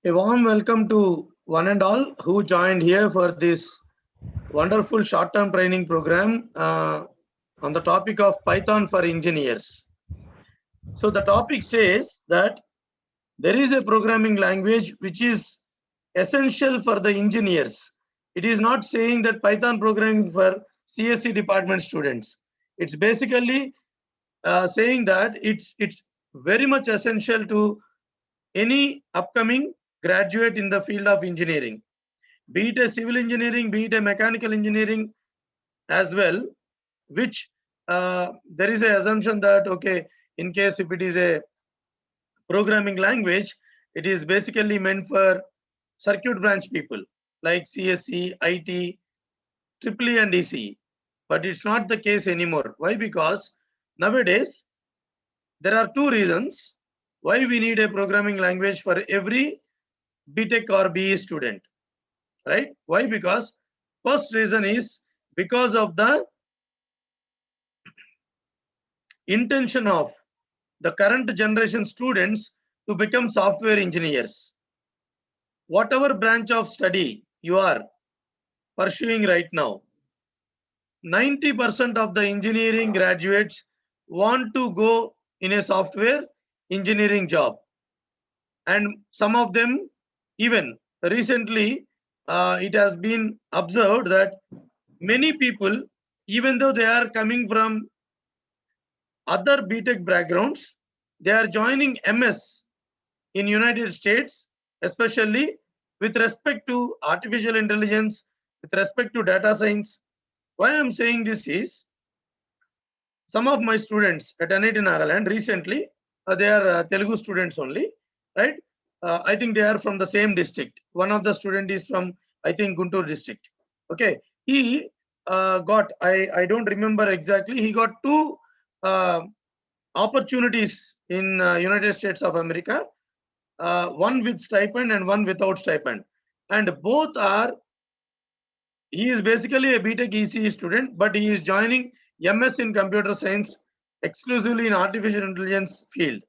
A warm welcome to one and all who joined here for this wonderful short-term training program on the topic of Python for engineers. So the topic says that there is a programming language which is essential for the engineers. It is not saying that Python programming for CSC department students. It's basically saying that it's very much essential to any upcoming graduate in the field of engineering, be it a civil engineering, be it a mechanical engineering as well, which there is an assumption that, okay, in case if it is a programming language, it is basically meant for circuit branch people like CSC, IT, Triple E and ECE. But it's not the case anymore. Why? Because nowadays, there are two reasons why we need a programming language for every BTech or BE student, right? Why? Because first reason is because of the intention of the current generation students to become software engineers. Whatever branch of study you are pursuing right now, 90% of the engineering graduates want to go in a software engineering job. And some of them, even recently, it has been observed that many people, even though they are coming from other BTech backgrounds, they are joining MS in United States, especially with respect to artificial intelligence, with respect to data science. Why I'm saying this is some of my students at NIT Nagaland recently, they are Telugu students only, right? I think they are from the same district. One of the student is from, I think, Guntur district. Okay, he got, I don't remember exactly, he got two opportunities in United States of America, one with stipend and one without stipend. And both are, he is basically a BTech ECE student, but he is joining MS in computer science exclusively in artificial intelligence field.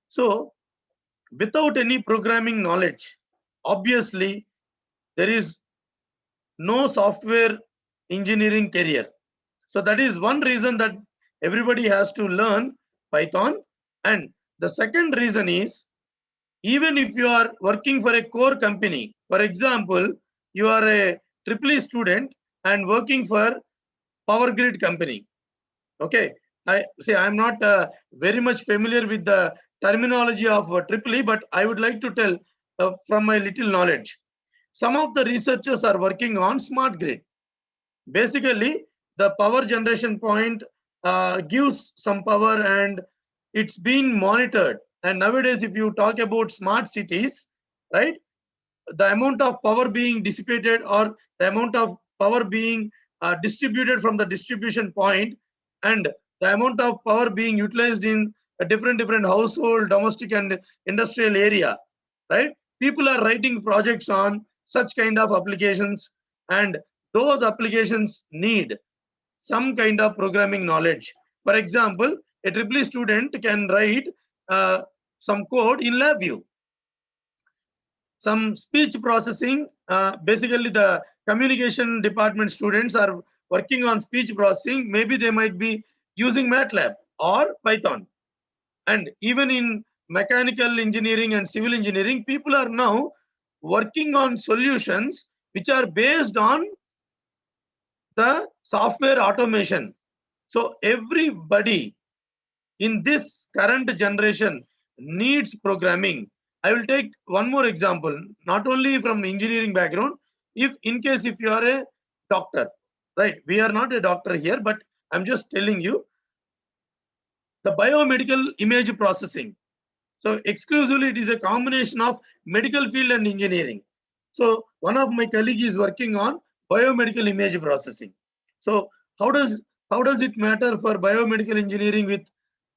So without any programming knowledge, obviously there is no software engineering career. So that is one reason that everybody has to learn Python. And the second reason is, even if you are working for a core company, for example, you are a triple E student and working for power grid company. Okay, I say I'm not very much familiar with the terminology of triple E, but I would like to tell from my little knowledge. Some of the researchers are working on smart grid. Basically, the power generation point gives some power and it's being monitored. And nowadays, if you talk about smart cities, right, the amount of power being dissipated or the amount of power being distributed from the distribution point and the amount of power being utilized in a different household, domestic and industrial area, right? People are writing projects on such kind of applications, and those applications need some kind of programming knowledge. For example, a triple E student can write some code in LabVIEW. Some speech processing, basically the communication department students are working on speech processing. Maybe they might be using MATLAB or Python. And even in mechanical engineering and civil engineering, people are now working on solutions which are based on the software automation. So everybody in this current generation needs programming. I will take one more example, not only from engineering background. If in case if you are a doctor, right? We are not a doctor here, but I'm just telling you the biomedical image processing. So exclusively it is a combination of medical field and engineering. So one of my colleagues is working on biomedical image processing. So how does it matter for biomedical engineering with,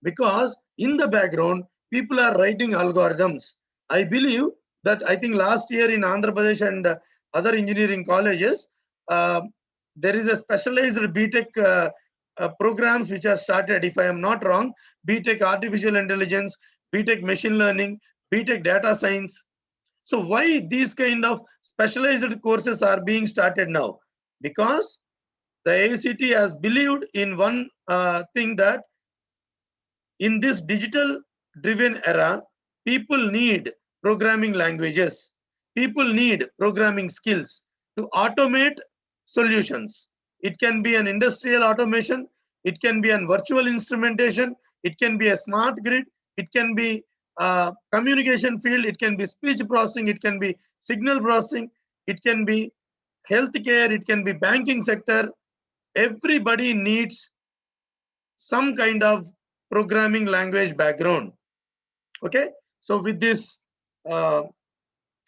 because in the background people are writing algorithms. I believe that I think last year in Andhra Pradesh and other engineering colleges, there is a specialized BTech programs which are started, if I am not wrong, BTech artificial intelligence, BTech machine learning, BTech data science. So why these kind of specialized courses are being started now? Because the AICT has believed in one thing, that in this digital driven era, people need programming languages. People need programming skills to automate solutions. It can be an industrial automation. It can be an virtual instrumentation. It can be a smart grid. It can be communication field. It can be speech processing. It can be signal processing. It can be healthcare. It can be banking sector. Everybody needs some kind of programming language background. Okay, so with this, uh,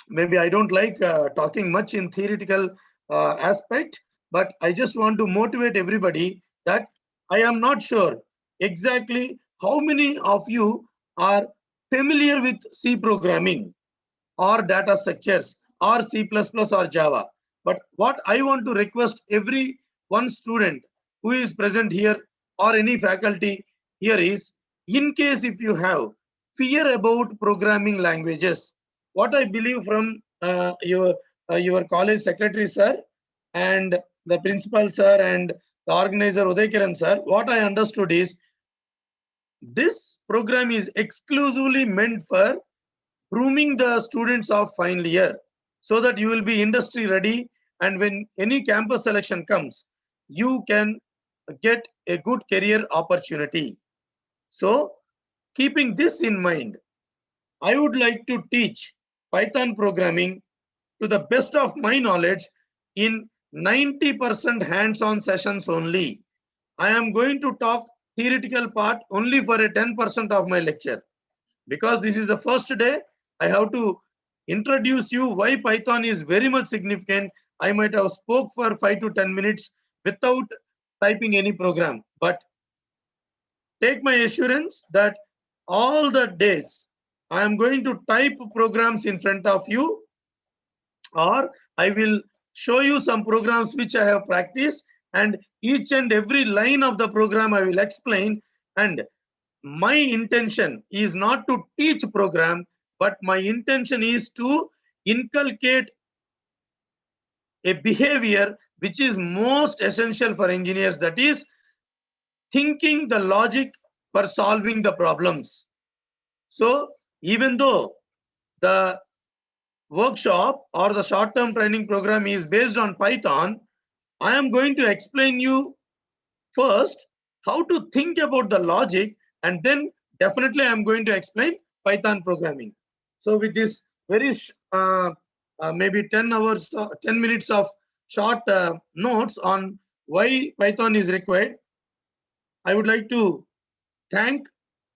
maybe I don't like talking much in theoretical aspect, but I just want to motivate everybody that I am not sure exactly how many of you are familiar with C programming or data structures or C++ or Java. But what I want to request every one student who is present here or any faculty here is, in case if you have fear about programming languages, what I believe from your college secretary sir and the principal sir and the organizer Uday Kiran sir, what I understood is this program is exclusively meant for grooming the students of final year, so that you will be industry ready, and when any campus selection comes, you can get a good career opportunity. So keeping this in mind, I would like to teach Python programming to the best of my knowledge in 90% hands-on sessions only. I am going to talk theoretical part only for a 10% of my lecture. Because this is the first day, I have to introduce you why Python is very much significant. I might have spoke for 5 to 10 minutes without typing any program, but take my assurance that all the days I am going to type programs in front of you, or I will show you some programs which I have practiced, and each and every line of the program I will explain. And my intention is not to teach program, but my intention is to inculcate a behavior which is most essential for engineers, that is thinking the logic for solving the problems. So even though the workshop or the short-term training program is based on Python, I am going to explain you first how to think about the logic, and then definitely I'm going to explain Python programming. So with this very maybe 10 hours 10 minutes of short notes on why Python is required, I would like to thank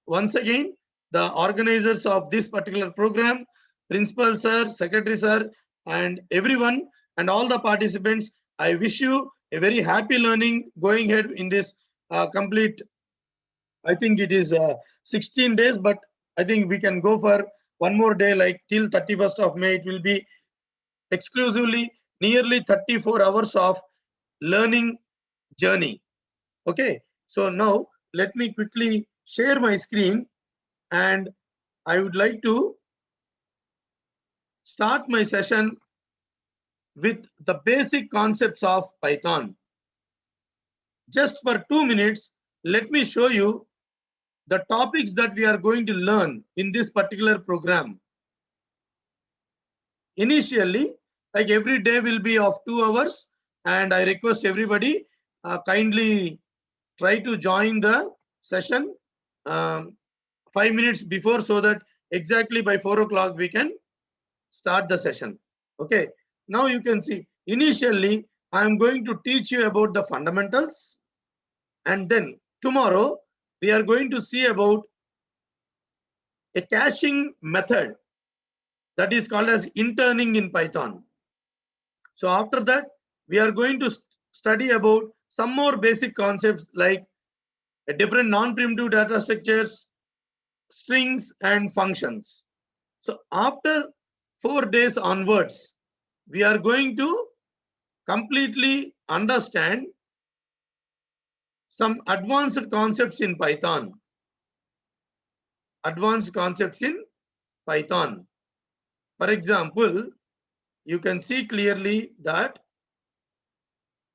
once again the organizers of this particular program, principal sir, secretary sir, and everyone, and all the participants. I wish you a very happy learning going ahead in this complete, I think it is 16 days, but I think we can go for one more day, like till 31st of May. It will be exclusively nearly 34 hours of learning journey. Okay, so now let me quickly share my screen, and I would like to start my session with the basic concepts of Python. Just for 2 minutes, let me show you the topics that we are going to learn in this particular program. Initially, like every day will be of 2 hours, and I request everybody kindly try to join the session 5 minutes before, so that exactly by 4 o'clock we can start the session. Okay, now you can see initially I am going to teach you about the fundamentals, and then tomorrow we are going to see about a caching method that is called as interning in Python. So after that, we are going to study about some more basic concepts like different non-primitive data structures, strings, and functions. So after 4 days onwards, we are going to completely understand some advanced concepts in Python. Advanced concepts in Python. For example, you can see clearly that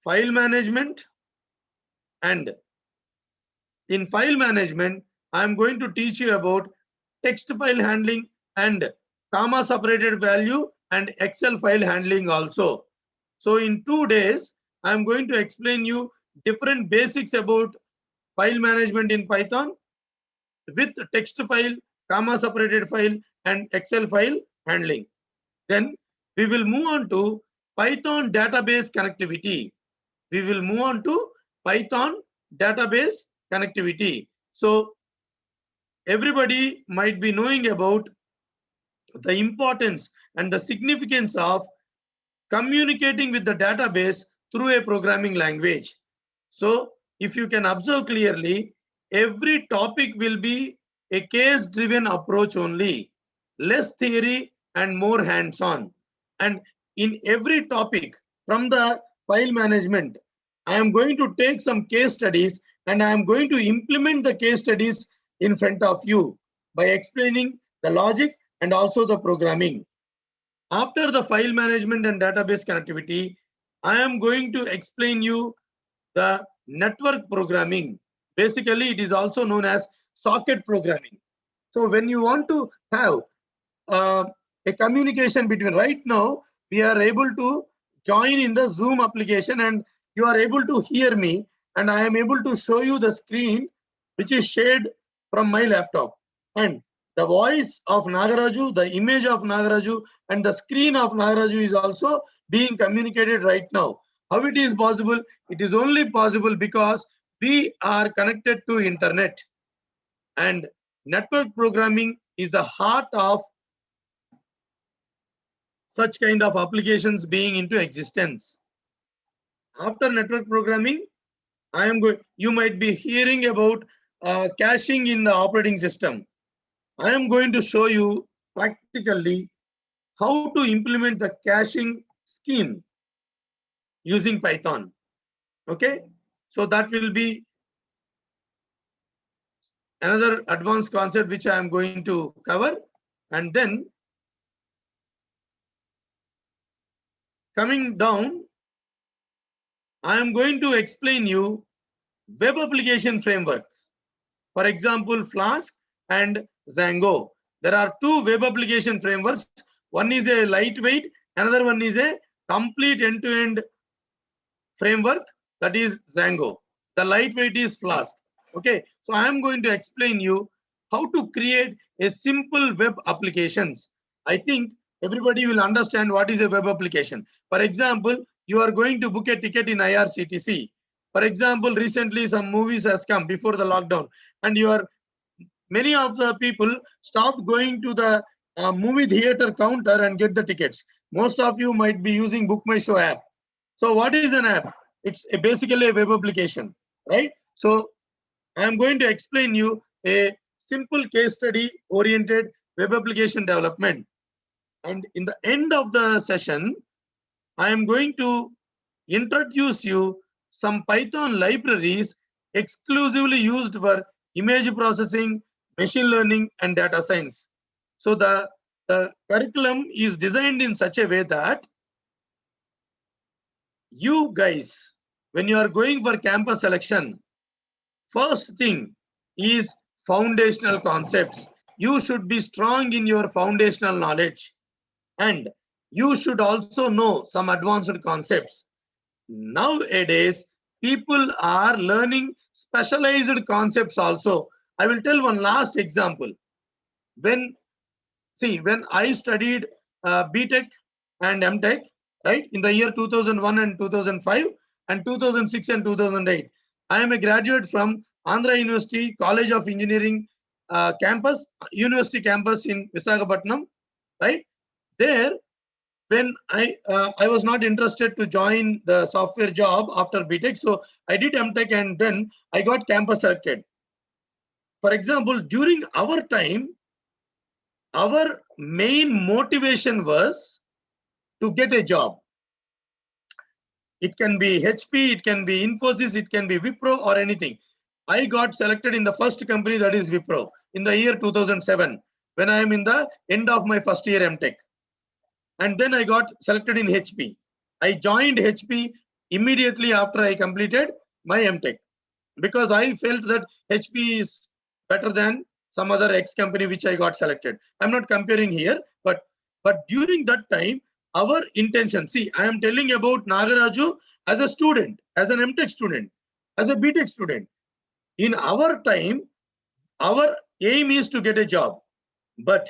file management, and in file management, I am going to teach you about text file handling and comma separated value and Excel file handling also. So in 2 days, I am going to explain you different basics about file management in Python with text file, comma separated file and Excel file handling. Then we will move on to Python database connectivity. We will move on to Python database connectivity. So everybody might be knowing about the importance and the significance of communicating with the database through a programming language. So if you can observe clearly, every topic will be a case driven approach only, less theory and more hands on. And in every topic from the file management, I am going to take some case studies and I am going to implement the case studies in front of you by explaining the logic and also the programming. After the file management and database connectivity, I am going to explain you the network programming. Basically, it is also known as socket programming. So when you want to have a communication between, right now, we are able to join in the Zoom application and you are able to hear me and I am able to show you the screen which is shared from my laptop. And the voice of Nagaraju, the image of Nagaraju and the screen of Nagaraju is also being communicated right now. How it is possible? It is only possible because we are connected to internet, and network programming is the heart of such kind of applications being into existence. After network programming, you might be hearing about caching in the operating system. I am going to show you practically how to implement the caching scheme using Python. Okay, so that will be another advanced concept which I am going to cover. And then coming down, I am going to explain you web application frameworks. For example, Flask and Django. There are two web application frameworks. One is a lightweight, another one is a complete end-to-end framework, that is Django. The lightweight is Flask. Okay, so I am going to explain you how to create a simple web applications. I think everybody will understand what is a web application. For example, you are going to book a ticket in IRCTC. For example, recently some movies has come before the lockdown, and many of the people stopped going to the movie theater counter and get the tickets. Most of you might be using Book My Show app. So what is an app? It's basically a web application, right? So I am going to explain you a simple case study oriented web application development. And in the end of the session, I am going to introduce you some Python libraries exclusively used for image processing, machine learning, and data science. So the curriculum is designed in such a way that you guys, when you are going for campus selection, first thing is foundational concepts. You should be strong in your foundational knowledge, and you should also know some advanced concepts. Nowadays, people are learning specialized concepts also. I will tell one last example. When I studied BTech and MTech, right, in the year 2001 and 2005 and 2006 and 2008, I am a graduate from Andhra University College of Engineering University campus in Visakhapatnam, right? There, when I was not interested to join the software job after BTech, so I did MTech and then I got campus selected. For example, during our time, our main motivation was to get a job. It can be HP, it can be Infosys, it can be Wipro or anything. I got selected in the first company, that is Wipro, in the year 2007, when I am in the end of my first year MTech. and then I got selected in HP. I joined HP immediately after I completed my MTech because I felt that HP is better than some other X company which I got selected. I'm not comparing here, but during that time, our intention, see, I am telling about Nagaraju as a student, as an MTech student, as a BTech student. In our time, our aim is to get a job. But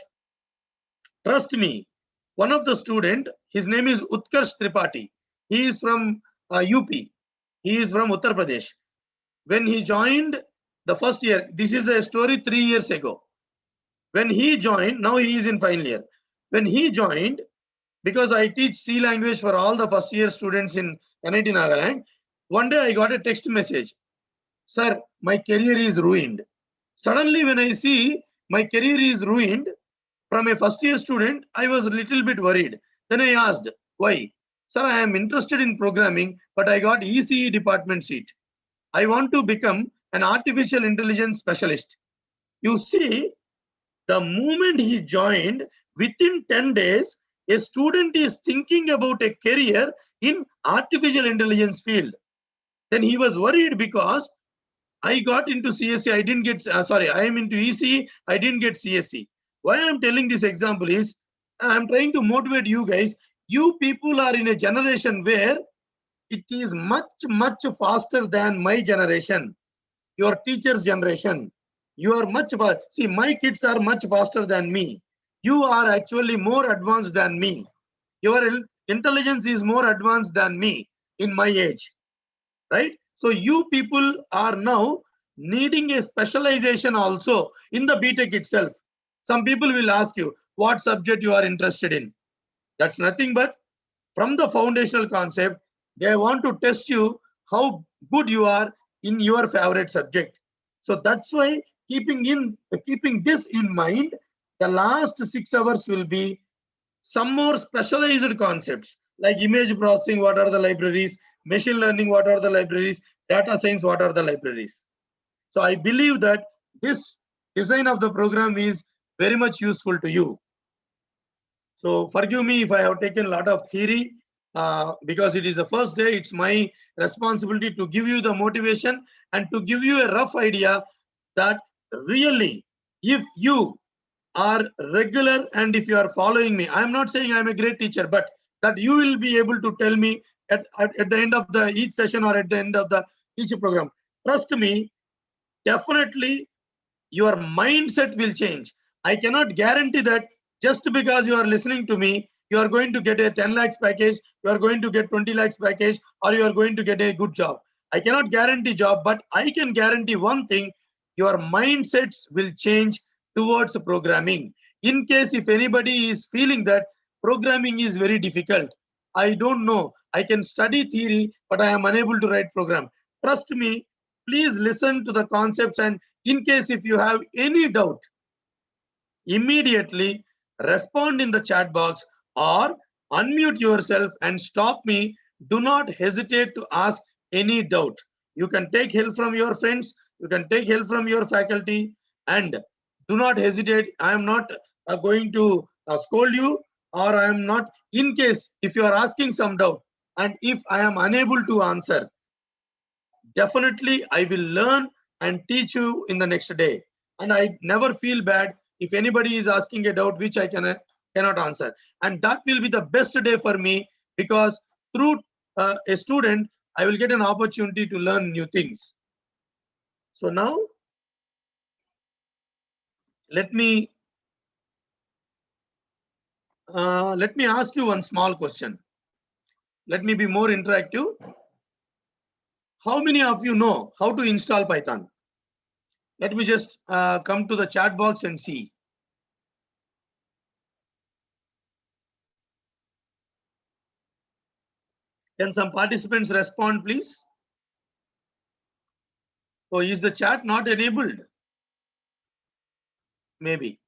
trust me, one of the student, his name is Utkarsh Tripathi. He is from UP. He is from Uttar Pradesh. When he joined the first year, this is a story 3 years ago. When he joined, now he is in final year. When he joined, because I teach C language for all the first year students in NIT Nagaland, one day I got a text message. Sir, my career is ruined. Suddenly when I see my career is ruined from a first year student, I was a little bit worried. Then I asked, why? Sir, I am interested in programming, but I got ECE department seat. I want to become an artificial intelligence specialist. You see, the moment he joined, within 10 days, a student is thinking about a career in artificial intelligence field. Then he was worried because I got into CSE, I didn't get, I am into ECE, I didn't get CSE. Why I'm telling this example is, I'm trying to motivate you guys. You people are in a generation where it is much, much faster than my generation, your teacher's generation. You are much, see, my kids are much faster than me. You are actually more advanced than me. Your intelligence is more advanced than me in my age, right? So you people are now needing a specialization also in the BTech itself. Some people will ask you what subject you are interested in. That's nothing but from the foundational concept, they want to test you how good you are in your favorite subject. So that's why keeping this in mind, the last 6 hours will be some more specialized concepts like image processing, what are the libraries, machine learning, what are the libraries, data science, what are the libraries. So I believe that this design of the program is very much useful to you. So forgive me if I have taken a lot of theory because it is the first day. It's my responsibility to give you the motivation and to give you a rough idea that really, if you are regular and if you are following me, I'm not saying I'm a great teacher, but that you will be able to tell me at the end of the each session or at the end of the each program. Trust me, definitely your mindset will change. I cannot guarantee that just because you are listening to me, you are going to get a 10 lakhs package, you are going to get 20 lakhs package, or you are going to get a good job. I cannot guarantee job, but I can guarantee one thing, your mindsets will change towards programming. In case if anybody is feeling that programming is very difficult, I don't know, I can study theory, but I am unable to write program. Trust me, please listen to the concepts, and in case if you have any doubt, immediately respond in the chat box or unmute yourself and stop me. Do not hesitate to ask any doubt. You can take help from your friends, you can take help from your faculty, and do not hesitate. I am not going to scold you, or I am not, in case if you are asking some doubt and if I am unable to answer, definitely I will learn and teach you in the next day. And I never feel bad if anybody is asking a doubt which I cannot answer. And that will be the best day for me, because through a student, I will get an opportunity to learn new things. So now, let me ask you one small question. Let me be more interactive. How many of you know how to install Python? Let me just come to the chat box and see. Can some participants respond, please? Oh, is the chat not enabled? Maybe.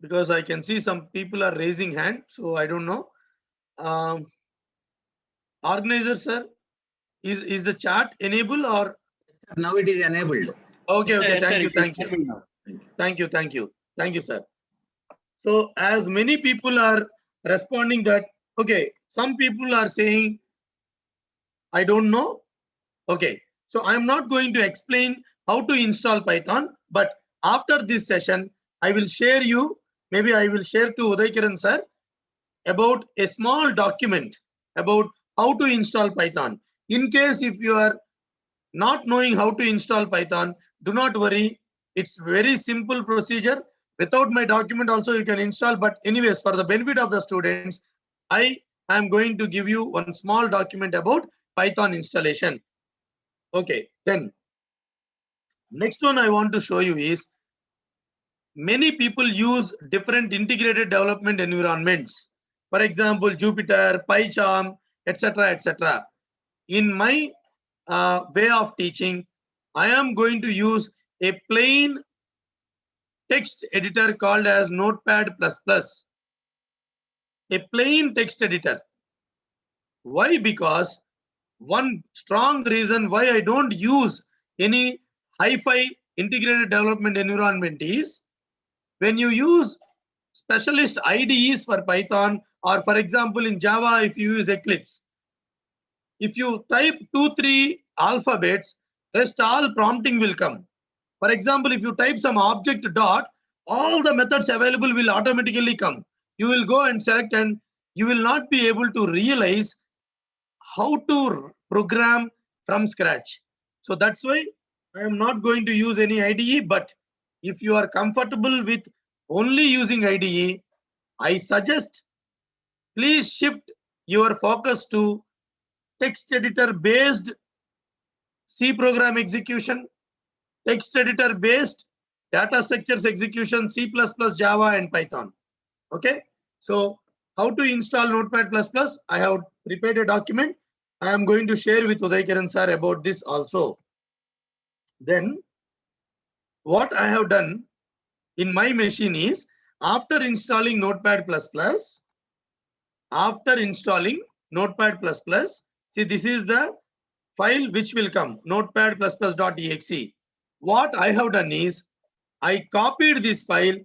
Because I can see some people are raising hand, so I don't know. Organizer, sir, is the chat enabled or? Now it is enabled. Okay, okay. Yes, Thank sir, you, it thank is you. enabled now. Thank you, thank you. Thank you, sir. So as many people are responding that, okay, some people are saying, I don't know. Okay, so I'm not going to explain how to install Python, but after this session, I will share you, maybe I will share to Uday Kiran sir about a small document about how to install Python. In case if you are not knowing how to install Python, do not worry. It's very simple procedure. Without my document also you can install. But anyways, for the benefit of the students, I am going to give you one small document about Python installation. Okay, then next one I want to show you is many people use different integrated development environments. For example, Jupyter, PyCharm, etc., etc. In my way of teaching, I am going to use a plain text editor called as Notepad++. A plain text editor. Why? Because one strong reason why I don't use any hi-fi integrated development environment is when you use specialist IDEs for Python, or for example in Java if you use Eclipse, if you type 2-3 alphabets, rest all prompting will come. For example, if you type some object dot, all the methods available will automatically come. You will go and select and you will not be able to realize how to program from scratch. So that's why I am not going to use any IDE, but if you are comfortable with only using IDE, I suggest please shift your focus to text editor based C program execution, text editor based data structures execution, C++, Java and Python. Okay, so how to install Notepad++? I have prepared a document. I am going to share with Uday Kiran sir about this also. Then what I have done in my machine is after installing Notepad++, see this is the file which will come, notepad++.exe. What I have done is I copied this file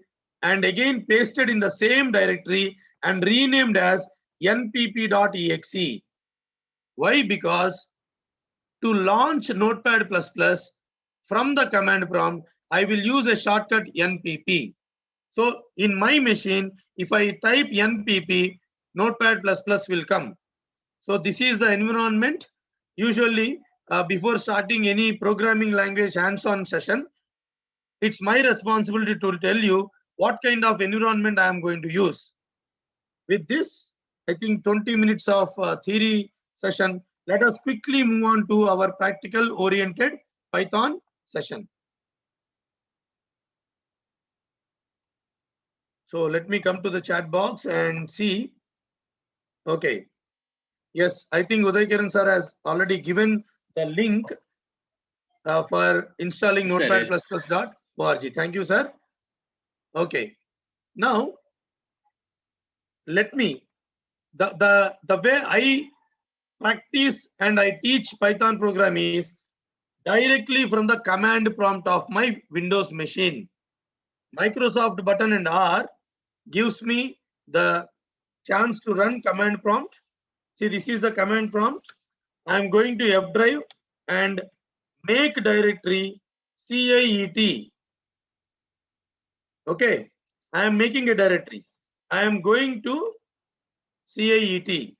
and again pasted in the same directory and renamed as npp.exe. Why? Because to launch Notepad++ from the command prompt, I will use a shortcut npp. So in my machine, if I type npp, Notepad++ will come. So this is the environment. Usually before starting any programming language hands-on session, it's my responsibility to tell you what kind of environment I am going to use. With this, I think 20 minutes of theory session. Let us quickly move on to our practical oriented Python session. So let me come to the chat box and see. Okay. Yes, I think Uday Kiran sir has already given the link for installing notepad++.org. Thank you, sir. Okay. Now, let me, the way I practice and I teach Python programming is directly from the command prompt of my Windows machine. Microsoft button and R gives me the chance to run command prompt. See, this is the command prompt. I'm going to F drive and make directory CAET. Okay, I am making a directory. I am going to CAET.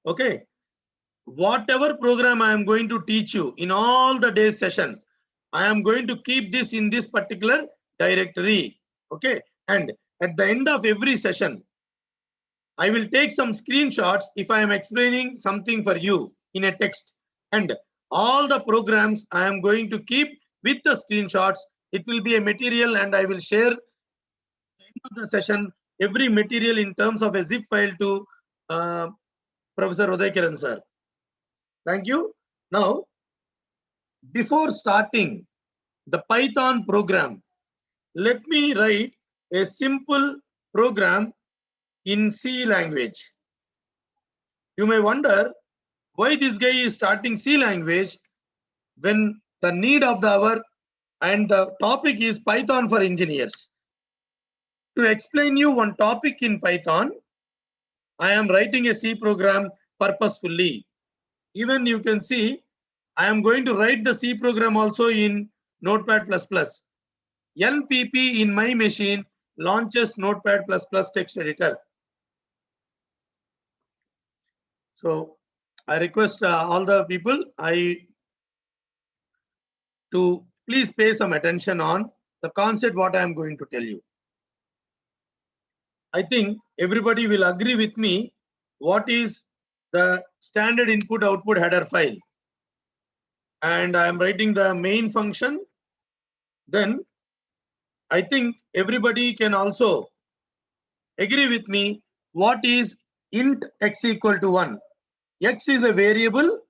Okay, whatever program I am going to teach you in all the days session, I am going to keep this in this particular directory. Okay, and at the end of every session, I will take some screenshots if I am explaining something for you in a text, and all the programs I am going to keep with the screenshots. It will be a material and I will share at the end of the session every material in terms of a zip file to Professor Uday Kiran sir. Thank you. Now, before starting the Python program, let me write a simple program in C language. You may wonder why this guy is starting C language when the need of the hour and the topic is Python for engineers. To explain you one topic in Python, I am writing a C program purposefully. Even you can see, I am going to write the C program also in Notepad++. LPP in my machine launches Notepad++ text editor. So I request all the people to please pay some attention on the concept what I am going to tell you. I think everybody will agree with me what is the standard input output header file. And I am writing the main function. Then I think everybody can also agree with me what is int x equal to 1. X is a variable.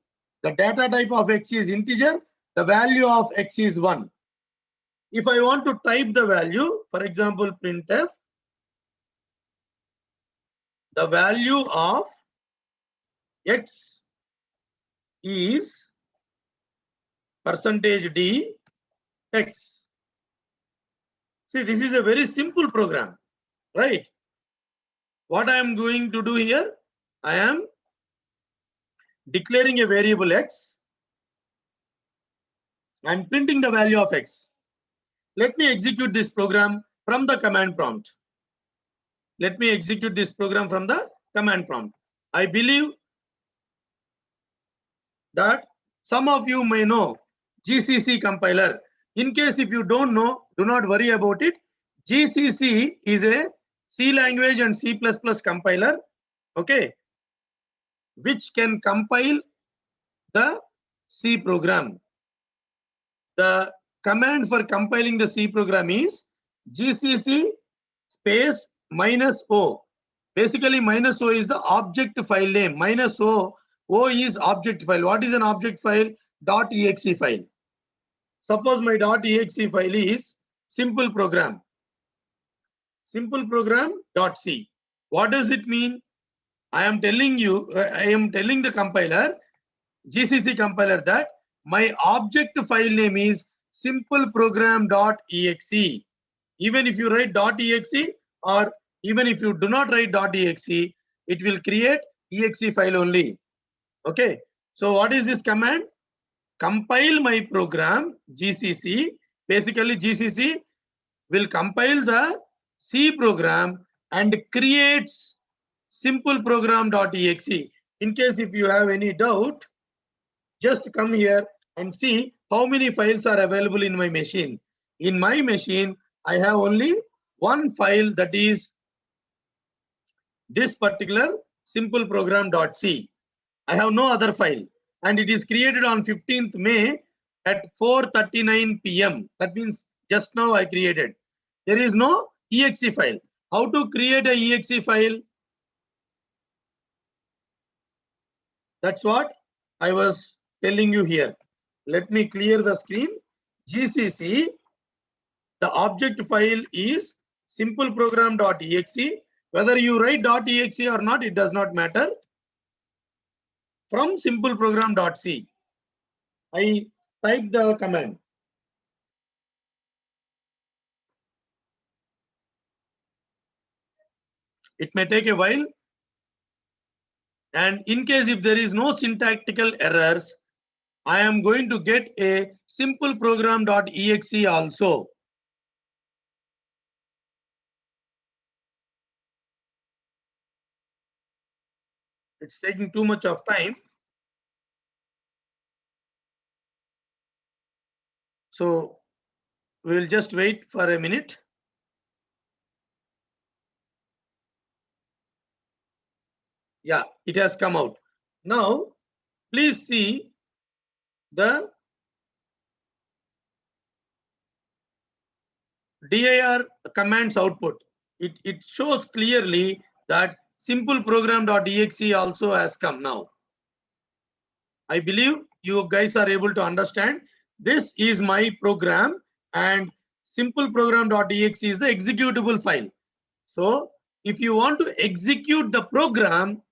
The data type of x is integer. The value of x is 1. If I want to type the value, for example, printf, the value of x is %d x. See, this is a very simple program, right? What I am going to do here, I am declaring a variable x and printing the value of x. Let me execute this program from the command prompt. Let me execute this program from the command prompt. I believe that some of you may know GCC compiler. In case if you don't know, do not worry about it. GCC is a C language and C++ compiler, okay, which can compile the C program. The command for compiling the C program is GCC space -o. Basically, -o is the object file name. -o is object file. What is an object file? .exe file. Suppose my .exe file is simple program. Simple program .c. What does it mean? I am telling the compiler, GCC compiler, that my object file name is simple program.exe. Even if you write .exe or even if you do not write .exe, it will create exe file only. Okay. So what is this command? Compile my program GCC. Basically, GCC will compile the C program and creates simple program.exe. In case if you have any doubt, just come here and see how many files are available in my machine. In my machine, I have only one file, that is this particular simple program.c. I have no other file, and it is created on 15th May at 4:39 p.m. That means just now I created. There is no exe file. How to create a exe file? That's what I was telling you here. Let me clear the screen. GCC, the object file is simple program.exe. Whether you write .exe or not, it does not matter. From simple program.c, I type the command. It may take a while. And in case if there is no syntactical errors, I am going to get a simple program.exe also. It's taking too much of time. So we will just wait for a minute. Yeah, it has come out. Now, please see the dir commands output. It shows clearly that simple program.exe also has come now. I believe you guys are able to understand. This is my program, and simple program.exe is the executable file. So if you want to execute the program,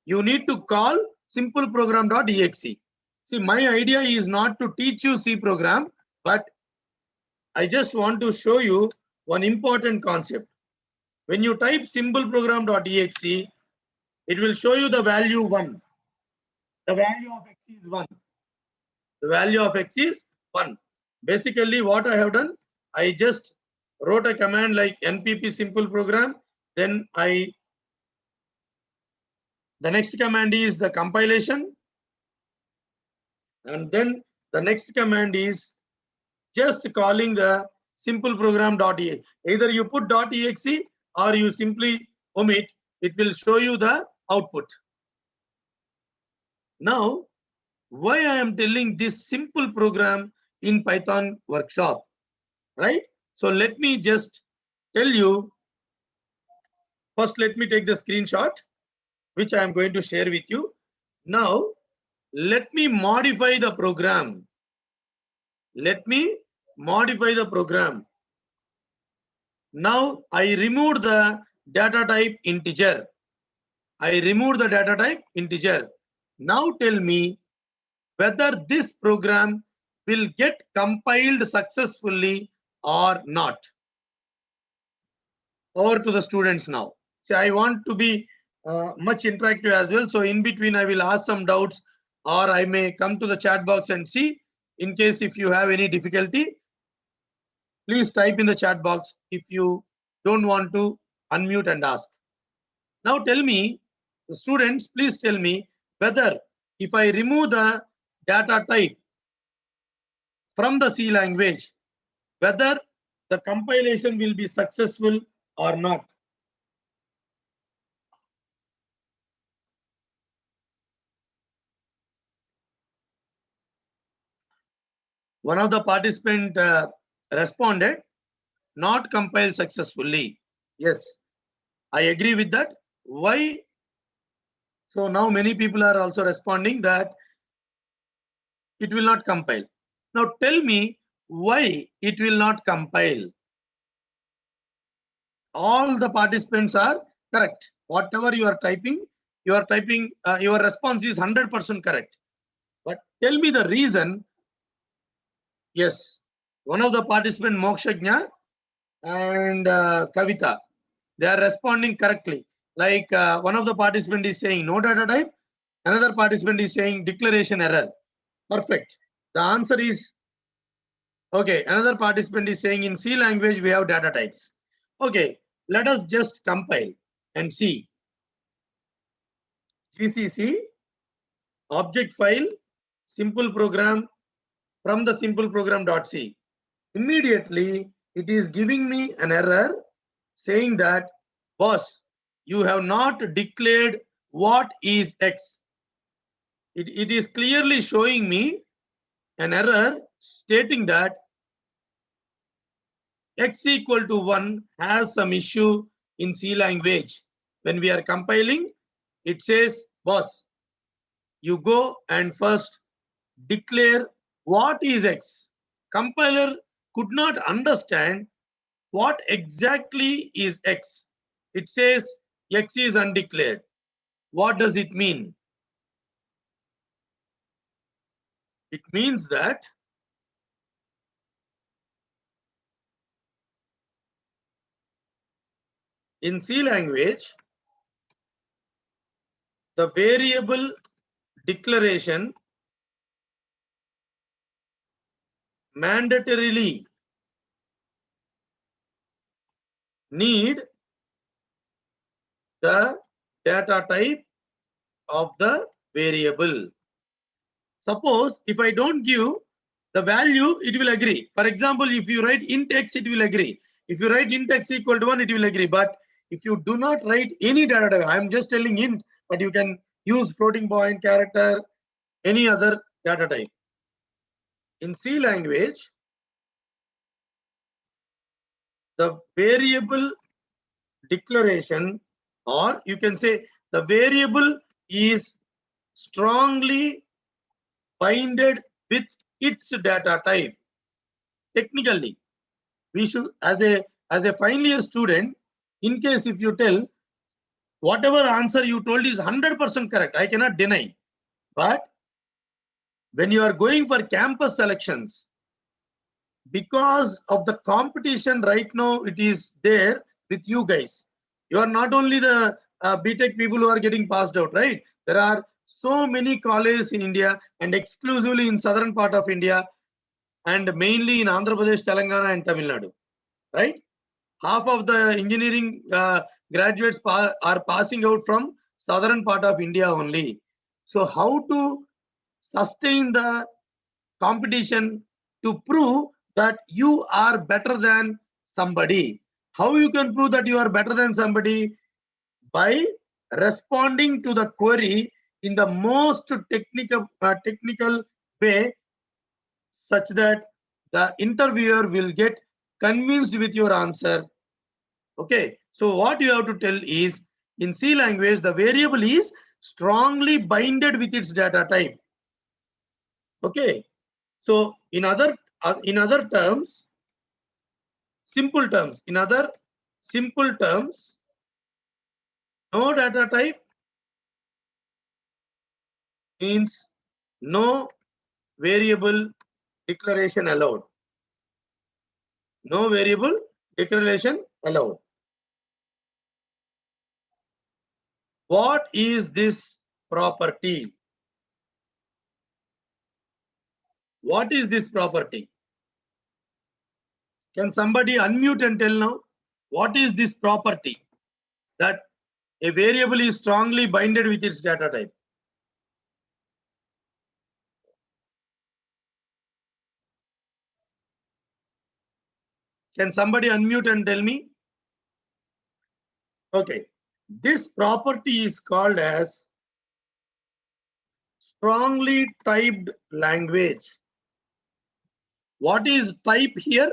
you need to call simple program.exe. See, my idea is not to teach you C program, but I just want to show you one important concept. When you type simpleprogram.exe, it will show you the value 1. The value of x is 1. The value of x is 1. Basically, what I have done, I just wrote a command like npp simple program. Then the next command is the compilation. And then the next command is just calling the simple program.exe. Either you put .exe or you simply omit, it will show you the output. Now, why I am telling this simple program in Python workshop, right? So let me just tell you. First, let me take the screenshot, which I am going to share with you. Now, let me modify the program. Let me modify the program. Now, I removed the data type integer. I removed the data type integer. Now tell me whether this program will get compiled successfully or not. Over to the students now. See, I want to be much interactive as well. So in between, I will ask some doubts, or I may come to the chat box and see. In case if you have any difficulty, please type in the chat box if you don't want to unmute and ask. Now tell me, the students, please tell me whether if I remove the data type from the C language, whether the compilation will be successful or not. One of the participants responded, not compiled successfully. Yes, I agree with that. Why? So now many people are also responding that it will not compile. Now tell me why it will not compile. All the participants are correct. Whatever you are typing, your response is 100% correct. But tell me the reason. Yes, one of the participants, Mokshagnya and Kavita, they are responding correctly. Like one of the participants is saying no data type, another participant is saying declaration error. Perfect. The answer is okay. Another participant is saying in C language we have data types. Okay, let us just compile and see. GCC object file simple program from the simple program.c. Immediately it is giving me an error saying that, boss, you have not declared what is x. It is clearly showing me an error stating that x equal to 1 has some issue in C language. When we are compiling, it says, boss, you go and first declare what is x. Compiler could not understand what exactly is x. It says x is undeclared. What does it mean? It means that in C language, the variable declaration mandatorily need the data type of the variable. Suppose if I don't give the value, it will agree. For example, if you write int x, it will agree. If you write int x equal to 1, it will agree. But if you do not write any data type, I am just telling int, but you can use floating point, character, any other data type. In C language, the variable declaration, or you can say the variable is strongly binded with its data type. Technically, we should, as a final year student, in case if you tell whatever answer you told is 100% correct, I cannot deny. But when you are going for campus selections, because of the competition right now, it is there with you guys. You are not only the BTech people who are getting passed out, right? There are so many colleges in India and exclusively in southern part of India and mainly in Andhra Pradesh, Telangana and Tamil Nadu, right? Half of the engineering graduates are passing out from southern part of India only. So how to sustain the competition to prove that you are better than somebody? How you can prove that you are better than somebody? By responding to the query in the most technical way, such that the interviewer will get convinced with your answer. Okay, so what you have to tell is, in C language, the variable is strongly binded with its data type. Okay, so in other terms, simple terms, no data type means no variable declaration allowed. No variable declaration allowed. What is this property? What is this property? Can somebody unmute and tell now? What is this property that a variable is strongly binded with its data type? Can somebody unmute and tell me? Okay. This property is called as strongly typed language. What is type here?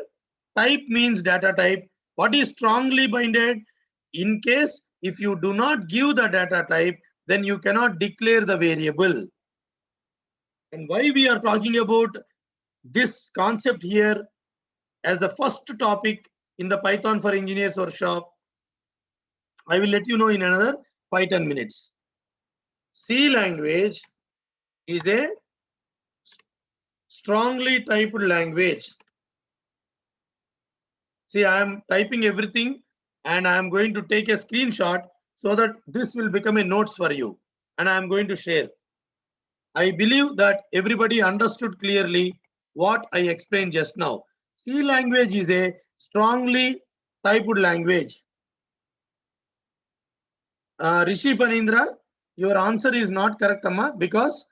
Type means data type. What is strongly binded? In case if you do not give the data type, then you cannot declare the variable. And why we are talking about this concept here as the first topic in the Python for Engineers workshop, I will let you know in another 5-10 minutes. C language is a strongly typed language. See, I am typing everything and I am going to take a screenshot so that this will become a notes for you and I am going to share. I believe that everybody understood clearly what I explained just now. C language is a strongly typed language. Rishi Panindra, your answer is not correct, Amma, because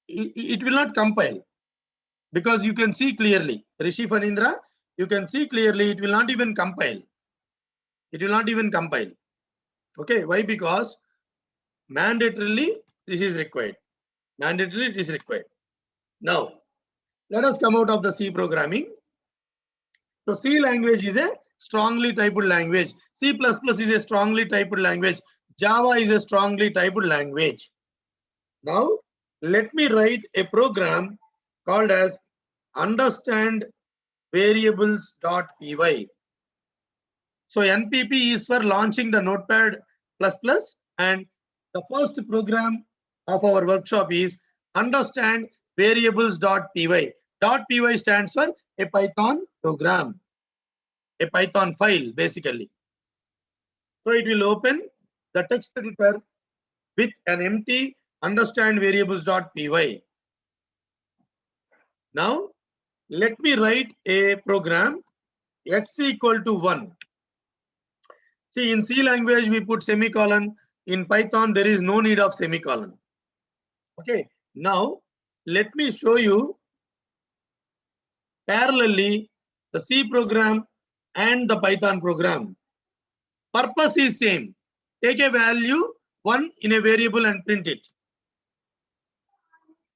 it will not compile. Because you can see clearly, Rishi Panindra, you can see clearly it will not even compile. It will not even compile. Okay, why? Because mandatorily this is required. Mandatorily it is required. Now, let us come out of the C programming. So C language is a strongly typed language. C++ is a strongly typed language. Java is a strongly typed language. Now, let me write a program called as understand variables.py. So NPP is for launching the Notepad++, and the first program of our workshop is understand variables.py. .py stands for a Python program, a Python file basically. So it will open the text editor with an empty understand variables.py. Now let me write a program x equal to 1. See, in C language we put semicolon. In Python there is no need of semicolon. Okay, now let me show you parallelly the C program and the Python program. Purpose is same. Take a value 1 in a variable and print it.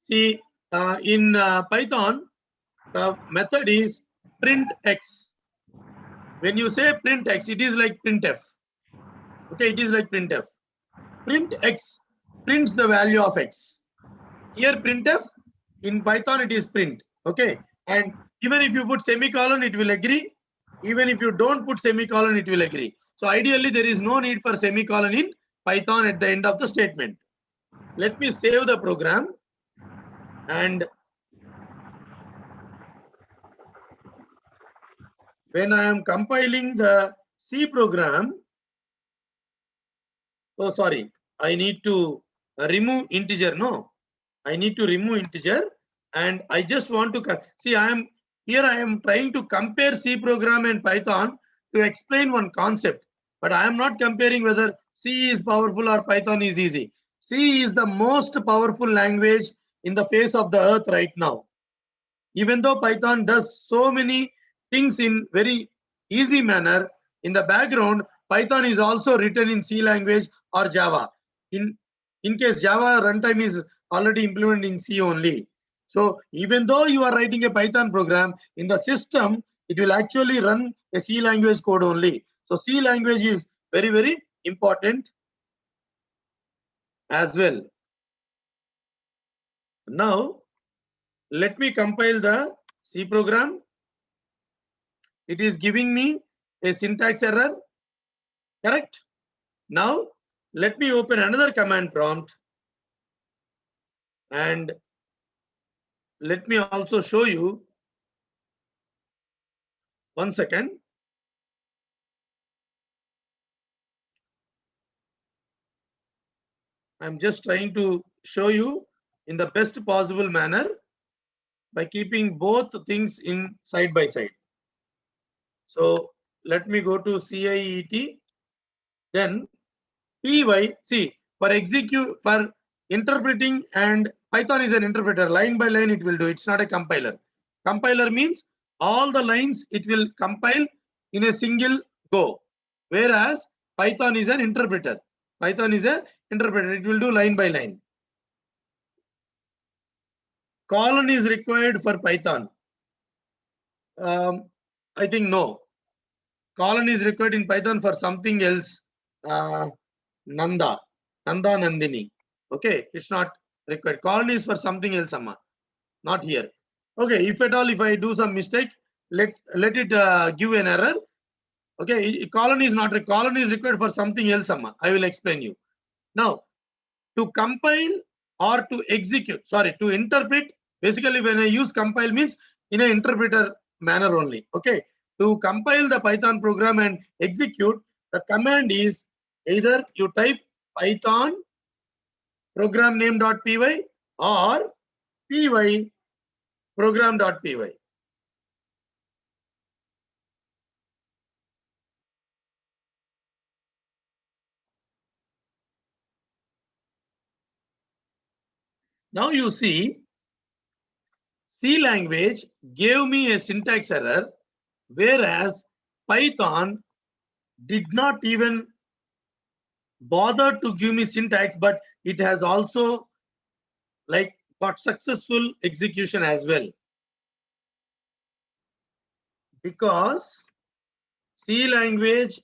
See, in Python, the method is print x. When you say print x, it is like printf. Okay, it is like printf. Print x prints the value of x. Here printf, in Python it is print. Okay, and even if you put semicolon, it will agree. Even if you don't put semicolon, it will agree. So ideally, there is no need for semicolon in Python at the end of the statement. Let me save the program, and when I am compiling the C program, Oh, sorry. I need to remove integer. No, I need to remove integer, and I just want to see. I am trying to compare C program and Python to explain one concept, but I am not comparing whether C is powerful or Python is easy. C is the most powerful language in the face of the earth right now. Even though Python does so many things in very easy manner, in the background, Python is also written in C language or Java. In case Java runtime is already implemented in C only. So even though you are writing a Python program, in the system, it will actually run a C language code only. So C language is very, very important as well. Now, let me compile the C program. It is giving me a syntax error, correct? Now, let me open another command prompt and let me also show you. One second. I'm just trying to show you in the best possible manner by keeping both things in side by side. So let me go to CIET, then PY. See, for execute, for interpreting, and Python is an interpreter. Line by line it will do. It's not a compiler. Compiler means all the lines it will compile in a single go. Whereas Python is an interpreter. Python is an interpreter. It will do line by line. Colon is required for Python. I think no. Colon is required in Python for something else. Nanda, Nandini. Okay, it's not required. Colon is for something else, Amma. Not here. Okay, if at all, if I do some mistake, let it give an error. Okay, colon is not required. Colon is required for something else, Amma. I will explain you. Now, to compile or to execute, sorry, to interpret, basically when I use compile means in an interpreter manner only. Okay, to compile the Python program and execute, the command is either you type Python program name.py or py program.py. Now you see C language gave me a syntax error, whereas Python did not even bother to give me syntax, but it has also like got successful execution as well, because C language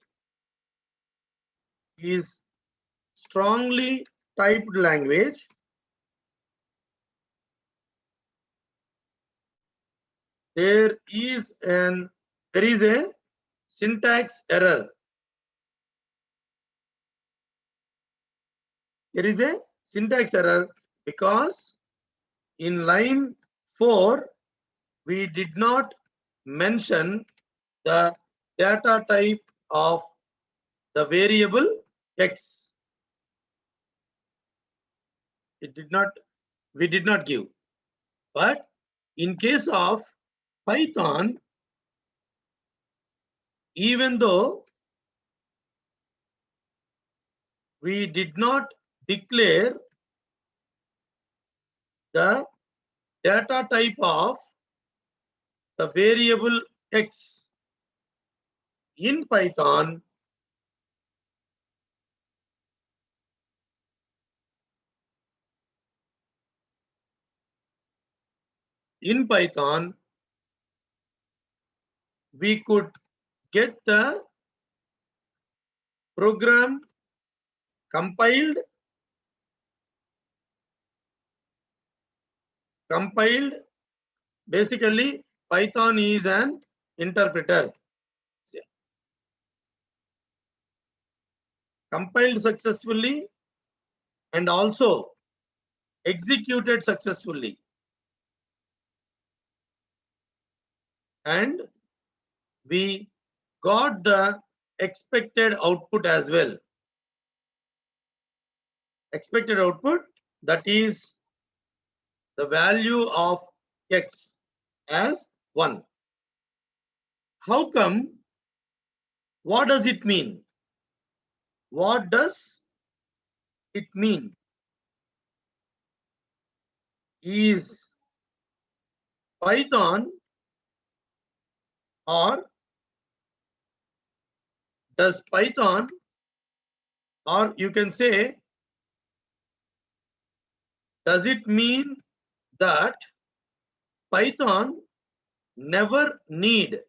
is strongly typed language. There is a syntax error. There is a syntax error because in line 4 we did not mention the data type of the variable x. We did not give. But in case of Python, even though we did not declare the data type of the variable x in Python, we could get the program compiled. Basically, Python is an interpreter. Compiled successfully and also executed successfully. And we got the expected output as well. expected output, that is the value of x as 1. How come? What does it mean? What does it mean? Is Python, or does Python, or you can say, does it mean that Python never need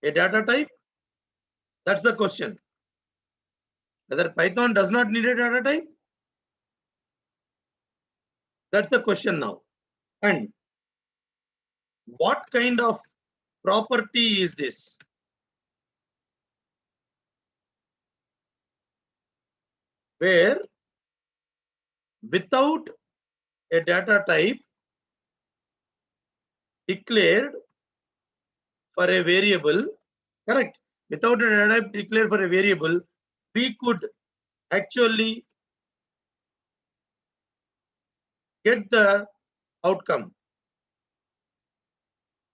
a data type? That's the question. Whether Python does not need a data type? That's the question now. And what kind of property is this? Where without a data type declared for a variable, correct? Without a data type declared for a variable, we could actually get the outcome.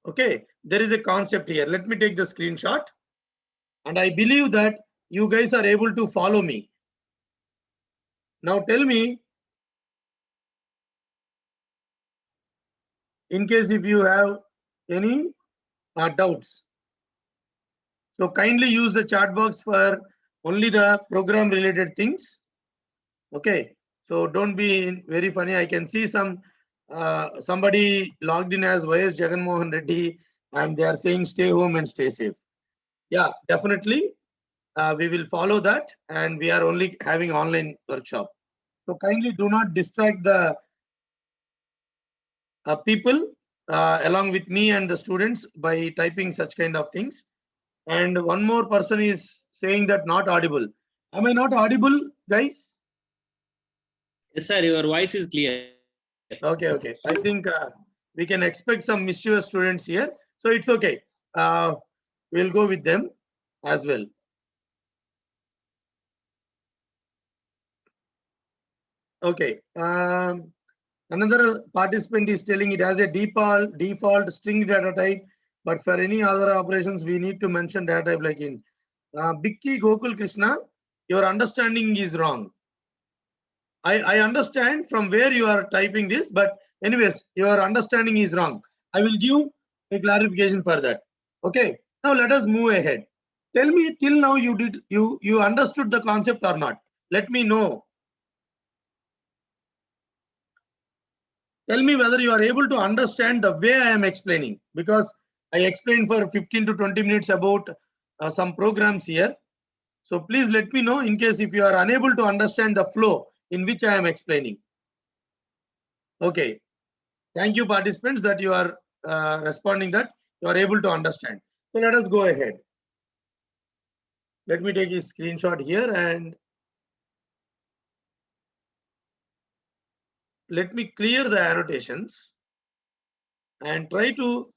Okay, there is a concept here. Let me take the screenshot. And I believe that you guys are able to follow me. Now tell me, in case if you have any doubts. So kindly use the chat box for only the program related things. Okay, so don't be very funny. I can see somebody logged in as YS Jaganmohan Reddy, and they are saying stay home and stay safe. Yeah, definitely. We will follow that, and we are only having online workshop. So kindly do not distract the people along with me and the students by typing such kind of things. And one more person is saying that not audible. Am I not audible, guys? Yes, sir. Your voice is clear. Okay, okay. I think we can expect some mischievous students here. So it's okay. We'll go with them as well. Okay. Another participant is telling it has a default string data type, but for any other operations, we need to mention data type like in Bikki Gokul Krishna. Your understanding is wrong. I understand from where you are typing this, but anyways, your understanding is wrong. I will give a clarification for that. Okay. Now let us move ahead. Tell me till now you understood the concept or not? Let me know. Tell me whether you are able to understand the way I am explaining, because I explained for 15 to 20 minutes about some programs here. So please let me know in case if you are unable to understand the flow in which I am explaining. Okay. Thank you, participants, that you are responding that you are able to understand. So let us go ahead. Let me take a screenshot here and let me clear the annotations and try to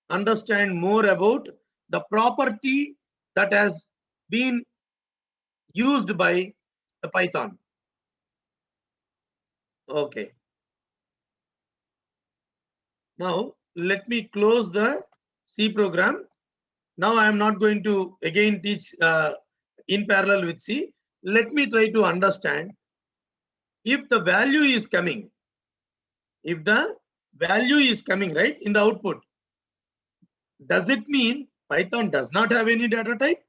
understand more about the property that has been used by the Python. Okay. Now let me close the C program. Now I am not going to again teach in parallel with C. Let me try to understand if the value is coming. If the value is coming right in the output, does it mean Python does not have any data type?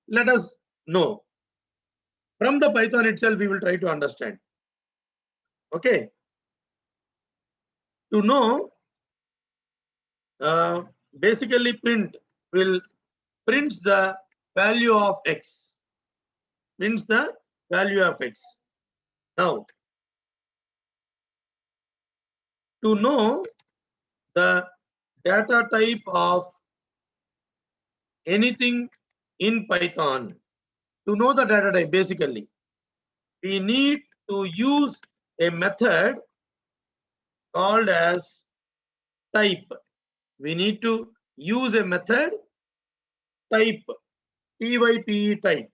Let us know. From the Python itself, we will try to understand. Okay. To know, basically print will prints the value of x. Prints the value of x. Now, to know the data type of anything in Python, to know the data type, basically, we need to use a method called as type. We need to use a method type, type.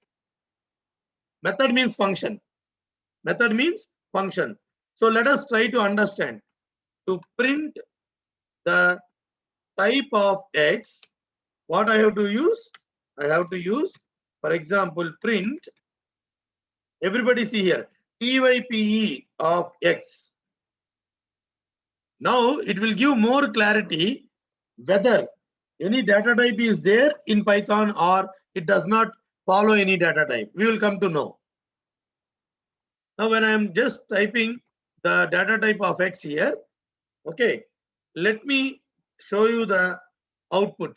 Method means function. Method means function. So let us try to understand. To print the type of X, what I have to use? I have to use, for example, print, everybody see here, type of X. Now it will give more clarity whether any data type is there in Python or it does not follow any data type. We will come to know. Now when I am just typing the data type of X here, okay, let me show you the output.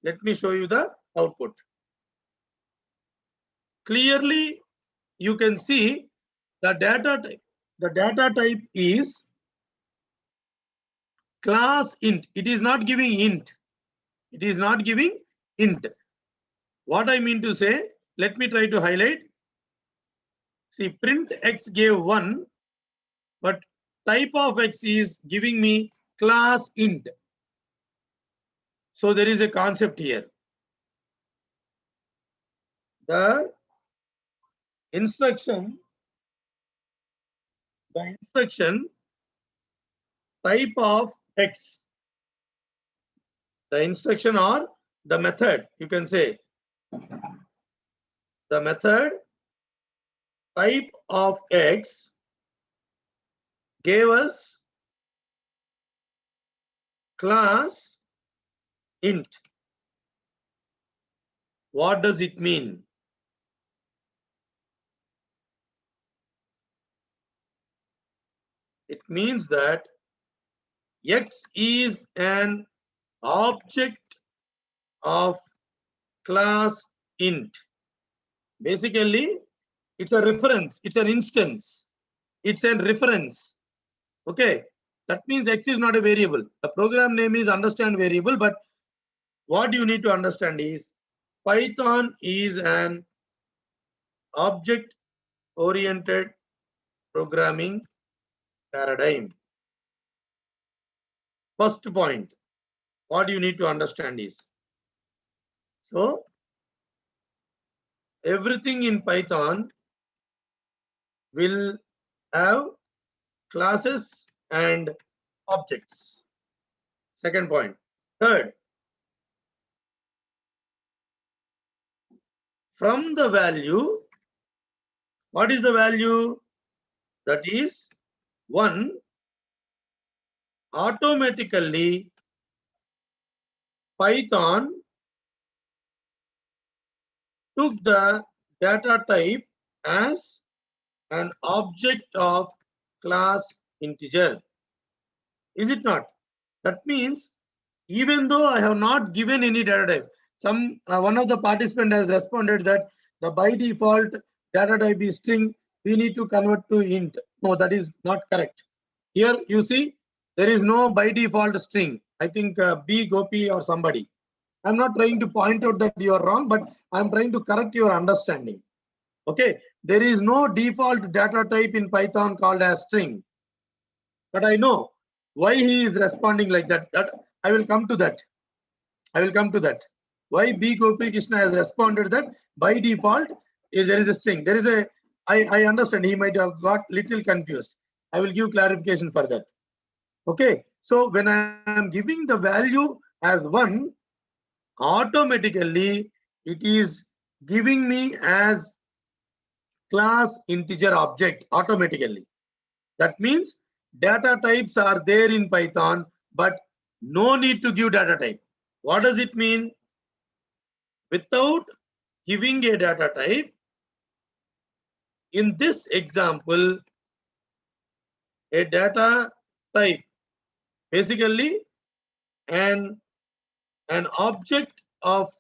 Let me show you the output. Clearly, you can see the data type. The data type is class int. It is not giving int. It is not giving int. What I mean to say, let me try to highlight. See, print X gave 1, but type of X is giving me class int. So there is a concept here. The instruction type of X, the instruction or the method, you can say, the method type of X gave us class int. What does it mean? It means that X is an object of class int. Basically, it's a reference, it's an instance, it's a reference. Okay, that means X is not a variable. The program name is understand variable, but what you need to understand is Python is an object oriented programming paradigm. First point, what you need to understand is, so everything in Python will have classes and objects. Second point. Third, from the value, what is the value? That is 1. Automatically Python took the data type as an object of class integer. Is it not? That means even though I have not given any data type, one of the participant has responded that the by default data type is string, we need to convert to int. No, that is not correct. Here you see there is no by default string. I think B Gopi or somebody. I'm not trying to point out that you are wrong, but I'm trying to correct your understanding. Okay, there is no default data type in Python called as string. But I know why he is responding like that. That I will come to that. I will come to that. Why B Gopi Krishna has responded that by default there is a string. There is a. I understand he might have got little confused. I will give clarification for that. Okay. So when I am giving the value as 1, automatically it is giving me as class integer object automatically. That means data types are there in Python, but no need to give data type. What does it mean? Without giving a data type, in this example, a data type, basically an object of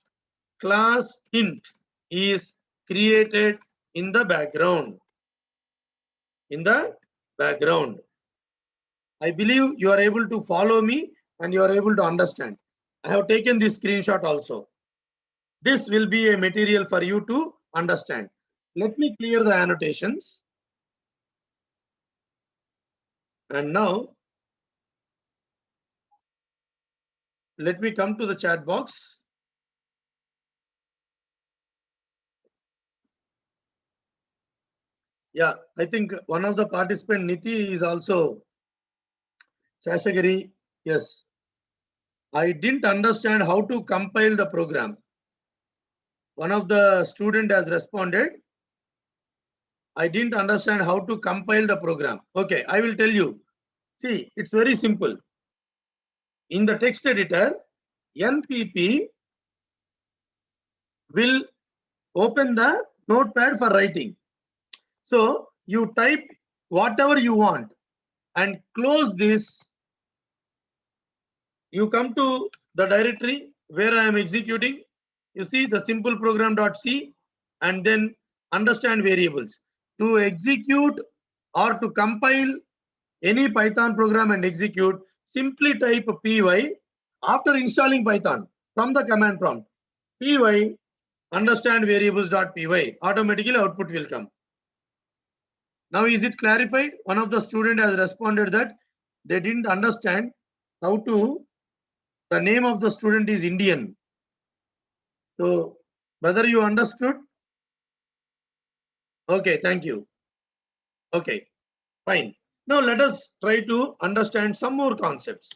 class int is created in the background. In the background. I believe you are able to follow me and you are able to understand. I have taken this screenshot also. This will be a material for you to understand. Let me clear the annotations. And now, let me come to the chat box. Yeah, I think one of the participant, Niti, is also Sashagiri. Yes. I didn't understand how to compile the program. One of the student has responded, I didn't understand how to compile the program. Okay, I will tell you. See, it's very simple. In the text editor, NPP will open the notepad for writing. So you type whatever you want and close this. You come to the directory where I am executing. You see the simple program.c and then understand variables. To execute or to compile any Python program and execute, simply type py after installing Python from the command prompt. Py understand variables.py, automatically output will come. Now is it clarified? One of the student has responded that they didn't understand how to, the name of the student is Indian. So whether you understood? Okay, thank you. Okay, fine. Now let us try to understand some more concepts.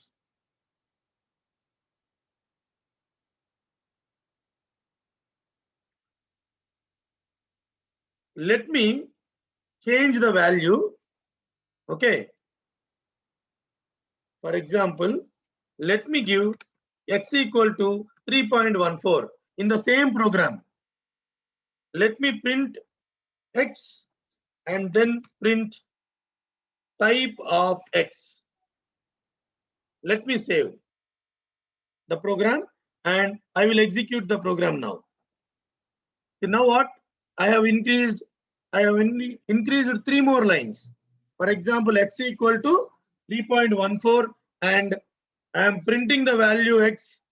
Let me change the value. Okay. For example, let me give x equal to 3.14 in the same program. Let me print x and then print type of x. Let me save the program and I will execute the program now. So now what? I have increased three more lines. For example, x equal to 3.14 and I am printing the value x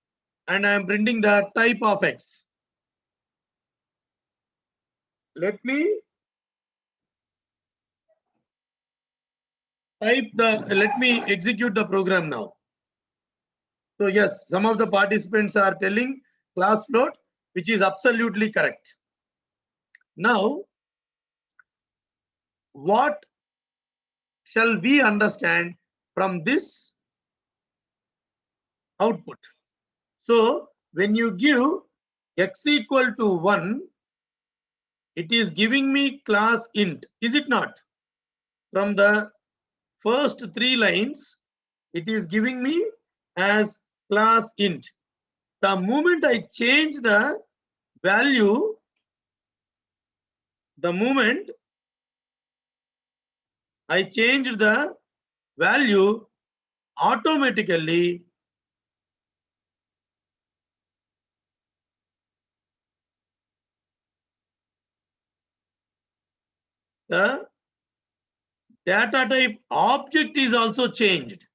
and I am printing the type of x. Let me let me execute the program now. So yes, some of the participants are telling class float, which is absolutely correct. Now, what shall we understand from this output? So when you give x equal to 1, it is giving me class int, is it not? From the first 3 lines, it is giving me as class int. The moment I change the value, the moment I changed the value, automatically the data type object is also changed.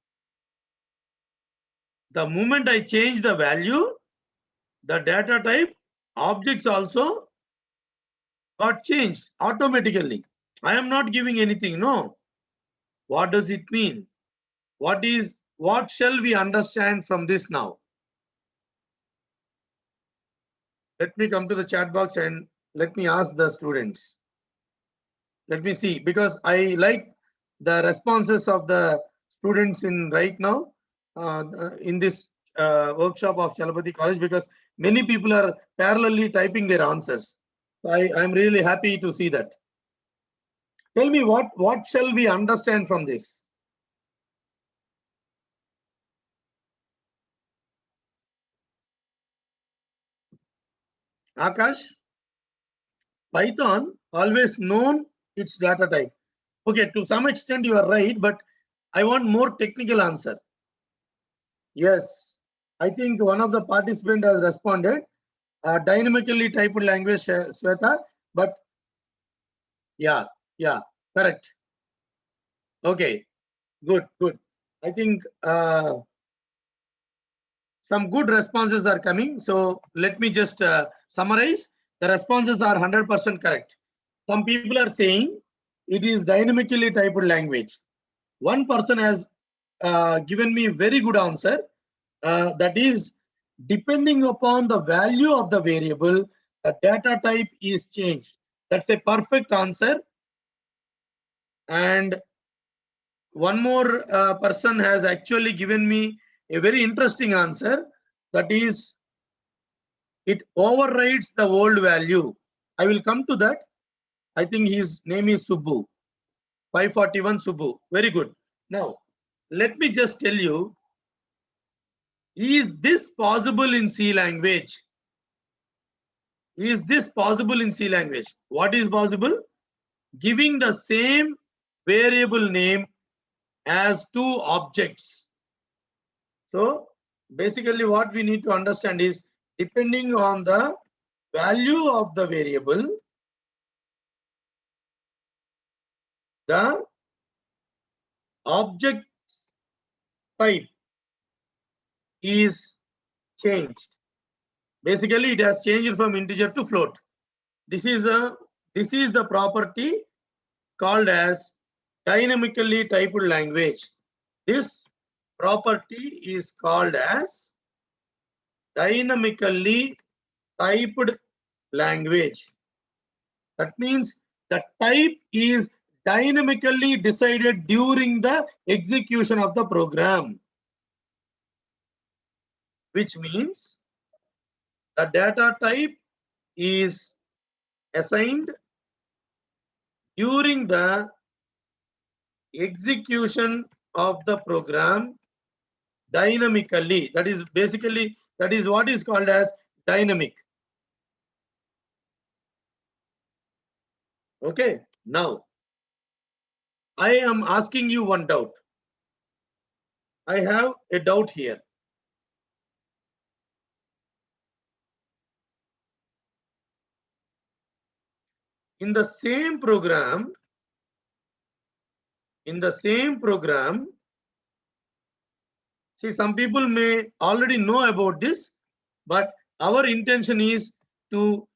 The moment I change the value, the data type objects also got changed automatically. I am not giving anything, no. What does it mean? What shall we understand from this now? Let me come to the chat box and let me ask the students. Let me see, because I like the responses of the students in right now in this workshop of Chalapati College, because many people are parallelly typing their answers. So I'm really happy to see that. Tell me what shall we understand from this? Akash, Python always known its data type. Okay, to some extent you are right, but I want more technical answer. Yes, I think one of the participants has responded. Dynamically typed language, Sweta, but yeah, correct. Okay, good. I think some good responses are coming. So let me just summarize. The responses are 100% correct. Some people are saying it is dynamically typed language. One person has given me very good answer. That is, depending upon the value of the variable, the data type is changed. That's a perfect answer. And one more person has actually given me a very interesting answer. That is, it overrides the old value. I will come to that. I think his name is Subbu. 541 Subbu. Very good. Now, let me just tell you, is this possible in C language? Is this possible in C language? What is possible? Giving the same variable name as two objects. So basically what we need to understand is, depending on the value of the variable, the object type is changed. Basically it has changed from integer to float. This is the property called as dynamically typed language. This property is called as dynamically typed language. That means the type is dynamically decided during the execution of the program, which means the data type is assigned during the execution of the program dynamically. That is basically, that is what is called as dynamic. Okay, now I am asking you one doubt. I have a doubt here. In the same program, see, some people may already know about this, but our intention is to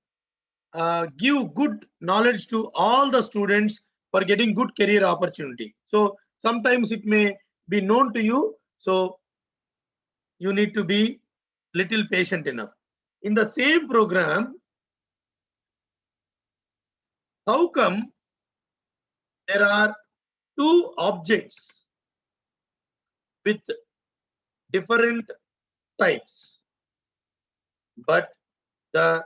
give good knowledge to all the students for getting good career opportunity. So sometimes it may be known to you, so you need to be little patient enough. In the same program, how come there are two objects with different types, but the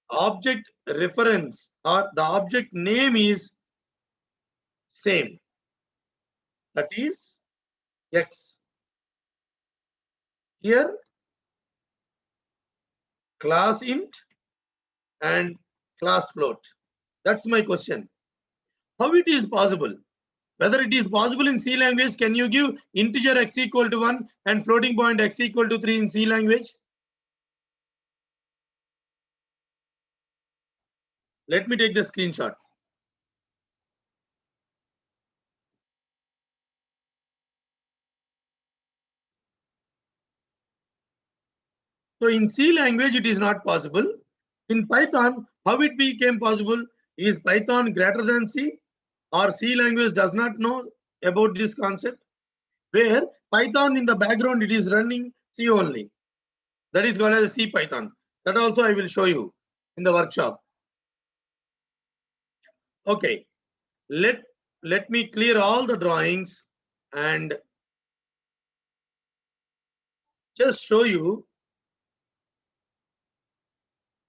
object reference or the object name is same? That is X. Here class int and class float. That's my question. How it is possible? Whether it is possible in C language, can you give integer x equal to 1 and floating point x equal to 3 in C language? Let me take the screenshot. So in C language, it is not possible. In Python, how it became possible? Is Python greater than C, or C language does not know about this concept? Where Python in the background, it is running C only. That is called as C Python. That also I will show you in the workshop. Okay, let me clear all the drawings and just show you.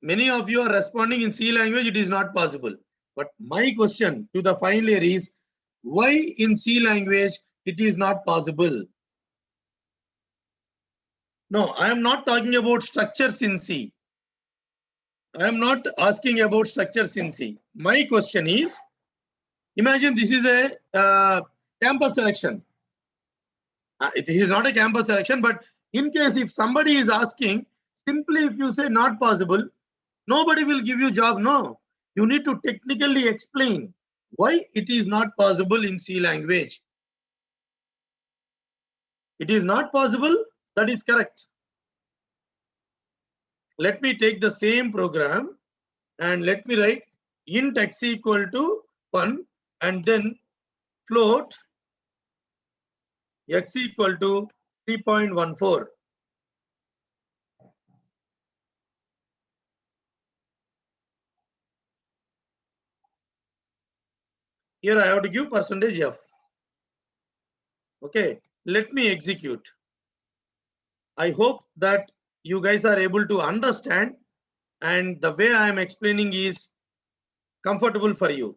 Many of you are responding in C language, it is not possible. But my question to the final year is, why in C language it is not possible? No, I am not talking about structures in C. I am not asking about structures in C. My question is, imagine this is a campus selection. This is not a campus selection, but in case if somebody is asking, simply if you say not possible, nobody will give you job. No, you need to technically explain why it is not possible in C language. It is not possible, that is correct. Let me take the same program and let me write int x equal to 1 and then float x equal to 3.14. Here I have to give percentage F. Okay, let me execute. I hope that you guys are able to understand, and the way I am explaining is comfortable for you.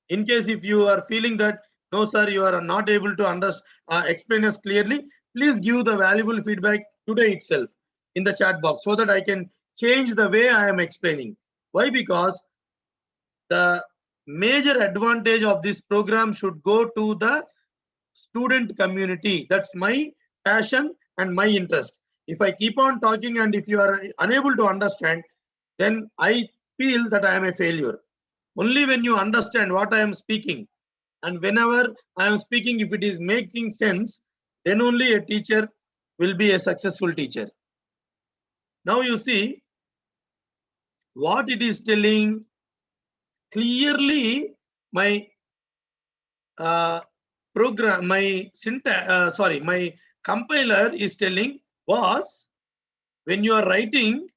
In case if you are feeling that no sir, you are not able to explain us clearly, please give the valuable feedback today itself in the chat box so that I can change the way I am explaining. Why? Because the major advantage of this program should go to the student community. That's my passion and my interest. If I keep on talking and if you are unable to understand, then I feel that I am a failure. Only when you understand what I am speaking, and whenever I am speaking, if it is making sense, then only a teacher will be a successful teacher. Now you see what it is telling clearly. My program, my syntax, my compiler is telling was when you are writing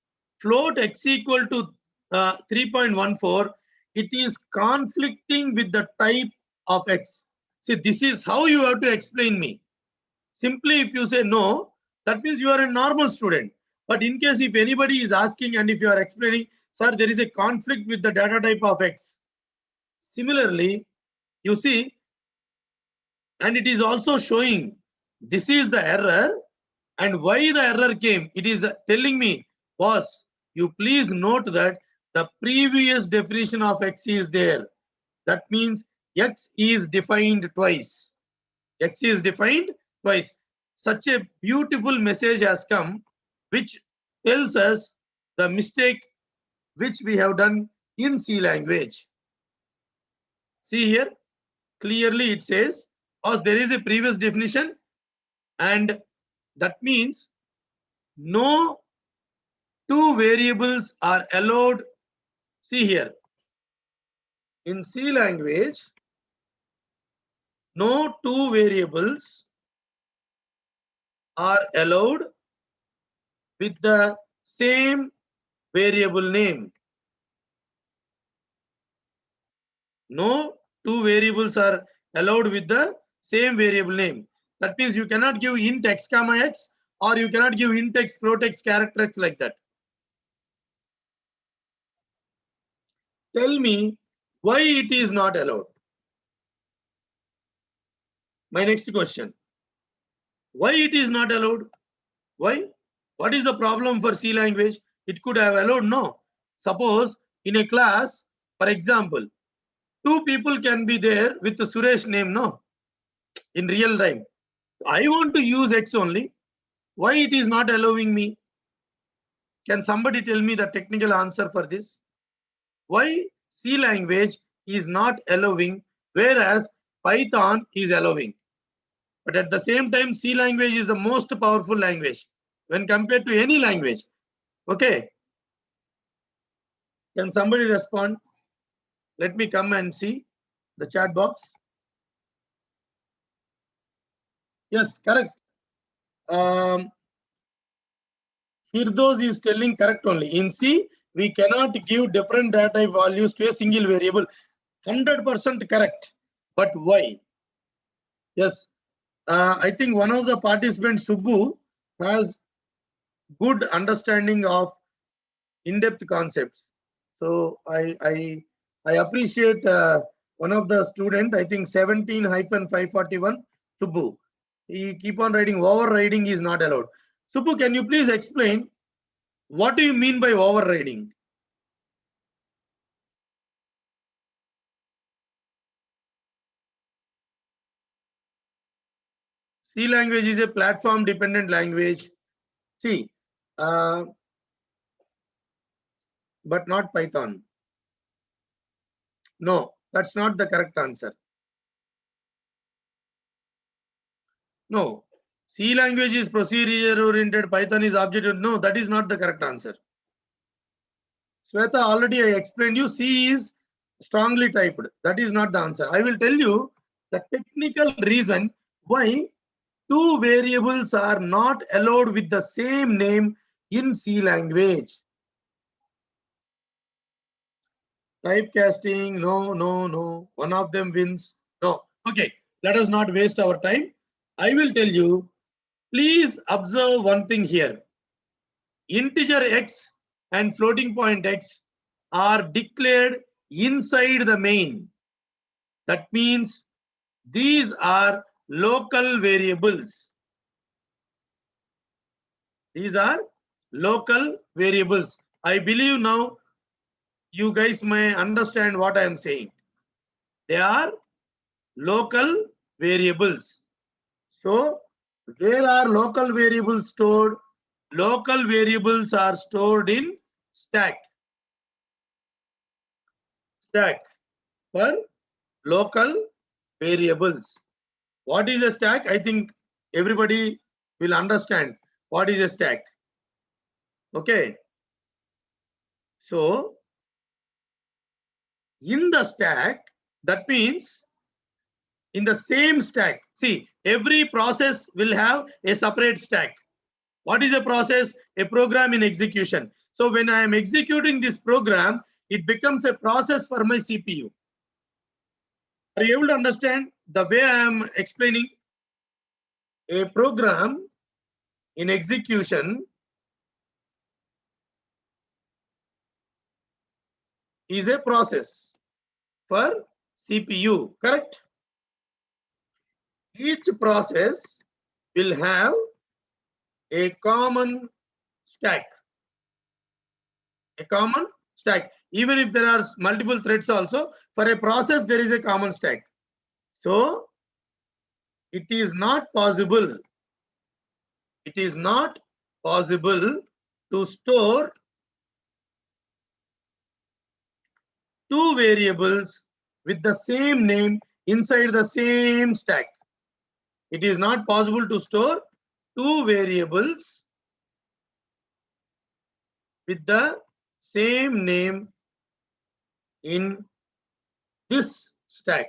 float x equal to 3.14, it is conflicting with the type of x. See, this is how you have to explain me. Simply, if you say no, that means you are a normal student. But in case if anybody is asking and if you are explaining, sir, there is a conflict with the data type of x. Similarly, you see, and it is also showing this is the error and why the error came. It is telling me, boss, you please note that the previous definition of x is there. That means x is defined twice. X is defined twice. Such a beautiful message has come, which tells us the mistake which we have done in C language. See here, clearly it says, because there is a previous definition, and that means no two variables are allowed. See here, in C language, no two variables are allowed with the same variable name. No two variables are allowed with the same variable name. That means you cannot give int x comma x, or you cannot give int x, float x, character x like that. Tell me why it is not allowed. My next question. Why it is not allowed? Why? What is the problem for C language? It could have allowed, no. Suppose in a class, for example, two people can be there with the Suresh name, no, in real time. I want to use X only. Why it is not allowing me? Can somebody tell me the technical answer for this? Why C language is not allowing, whereas Python is allowing? But at the same time, C language is the most powerful language when compared to any language. Okay. Can somebody respond? Let me come and see the chat box. Yes, correct. Firdos is telling correct only. In C, we cannot give different data type values to a single variable. 100% correct. But why? Yes, I think one of the participants, Subbu, has good understanding of in-depth concepts. So I appreciate one of the student, I think 17-541, Subbu. He keep on writing overriding is not allowed. Subbu, can you please explain what do you mean by overriding? C language is a platform dependent language. See, but not Python. No, that's not the correct answer. No, C language is procedure oriented, Python is object oriented. No, that is not the correct answer. Sweta, already I explained you, C is strongly typed. That is not the answer. I will tell you the technical reason why two variables are not allowed with the same name in C language. Typecasting, no, no, no. One of them wins. No. Okay, let us not waste our time. I will tell you, please observe one thing here. Integer x and floating point x are declared inside the main. That means these are local variables. These are local variables. I believe now you guys may understand what I am saying. They are local variables. So where are local variables stored? Local variables are stored in stack. Stack for local variables. What is a stack? I think everybody will understand what is a stack. Okay. So in the stack, that means in the same stack. See, every process will have a separate stack. What is a process? A program in execution. So when I am executing this program, it becomes a process for my CPU. Are you able to understand the way I am explaining? A program in execution is a process for CPU, correct? Each process will have a common stack. A common stack. Even if there are multiple threads also, for a process there is a common stack. So it is not possible. It is not possible to store two variables with the same name inside the same stack. It is not possible to store two variables with the same name in this stack.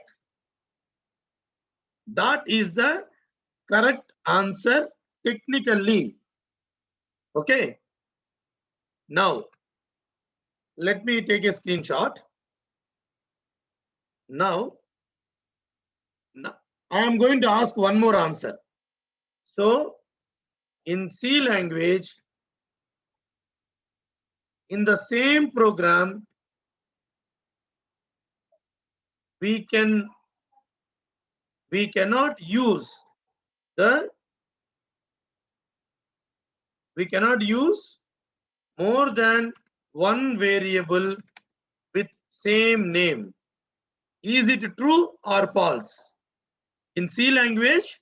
That is the correct answer technically. Okay. Now, let me take a screenshot. Now, I am going to ask one more answer. So, in C language, in the same program, we cannot use more than one variable with same name. Is it true or false? In C language,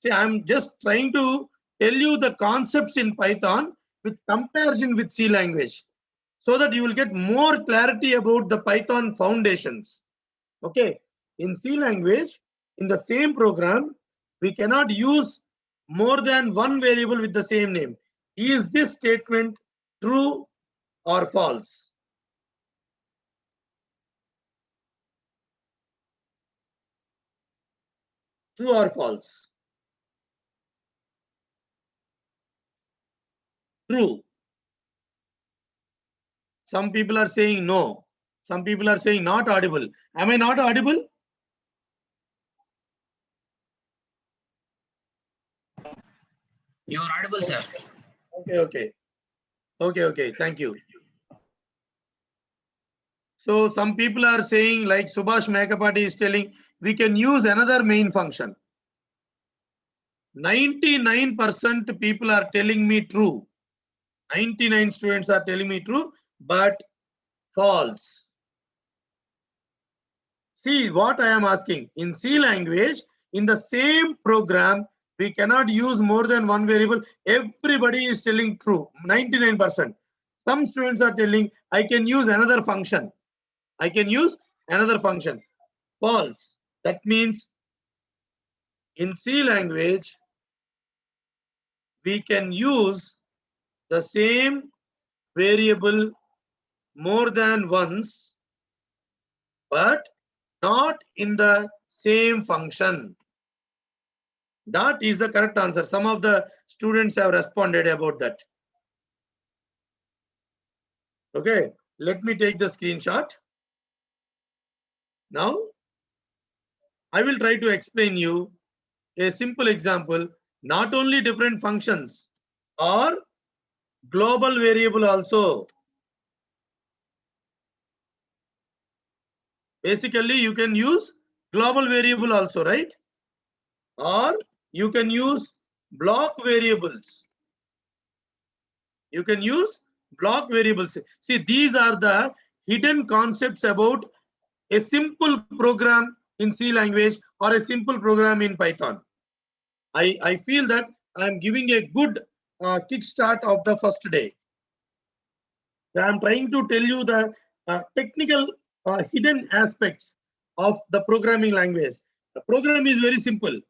see, I'm just trying to tell you the concepts in Python with comparison with C language, so that you will get more clarity about the Python foundations. Okay, in C language, in the same program, we cannot use more than one variable with the same name. Is this statement true or false? True or false? True. Some people are saying no. Some people are saying not audible. Am I not audible? You are audible, sir. Okay. Thank you. So some people are saying, like Subhash Mekapati is telling, we can use another main function. 99% people are telling me true. 99 students are telling me true, but false. See what I am asking. In C language, in the same program, we cannot use more than one variable. Everybody is telling true, 99%. Some students are telling, I can use another function. I can use another function. False. That means in C language, we can use the same variable more than once, but not in the same function. That is the correct answer. Some of the students have responded about that. Okay, let me take the screenshot. Now, I will try to explain you a simple example. Not only different functions or global variable also. Basically, you can use global variable also, right? Or you can use block variables. You can use block variables. See, these are the hidden concepts about a simple program in C language or a simple program in Python. I feel that I am giving a good kickstart of the first day. I am trying to tell you the technical hidden aspects of the programming language. The program is very simple,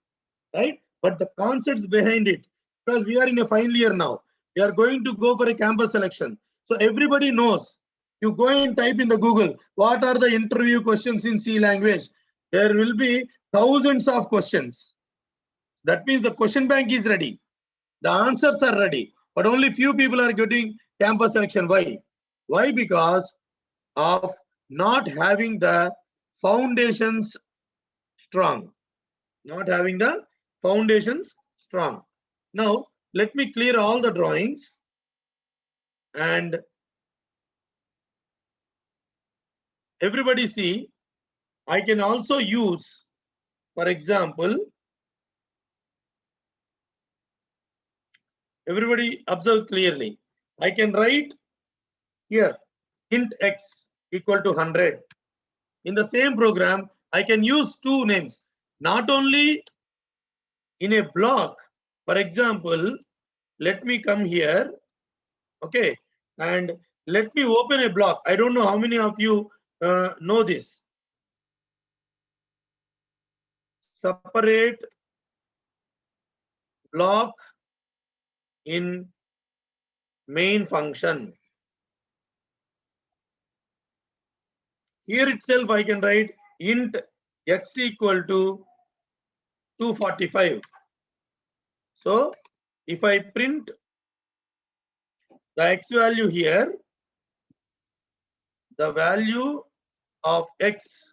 right? But the concepts behind it, because we are in a final year now, we are going to go for a campus selection. So everybody knows. You go and type in the Google, what are the interview questions in C language? There will be thousands of questions. That means the question bank is ready. The answers are ready, but only few people are getting campus selection. Why? Why? Because of not having the foundations strong. Not having the foundations strong. Now, let me clear all the drawings and everybody see, I can also use, for example, everybody observe clearly. I can write here int x equal to 100. In the same program, I can use two names. Not only in a block, for example, let me come here, okay, and let me open a block. I don't know how many of you know this. Separate block in main function. Here itself I can write int x equal to 245. So if I print the x value here, the value of x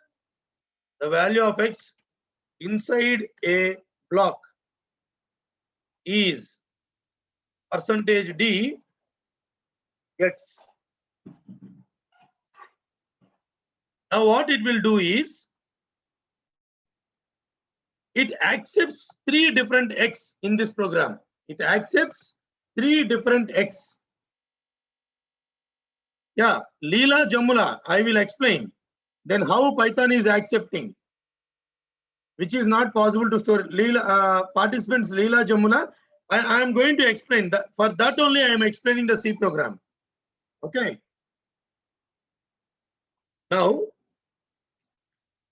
inside a block is %d x. Now what it will do is, it accepts 3 different x in this program. It accepts 3 different x. Yeah, Leela Jamula, I will explain. Then how Python is accepting, which is not possible to store. Leela, participants Leela Jamula, I am going to explain that. For that only I am explaining the C program. Okay. Now,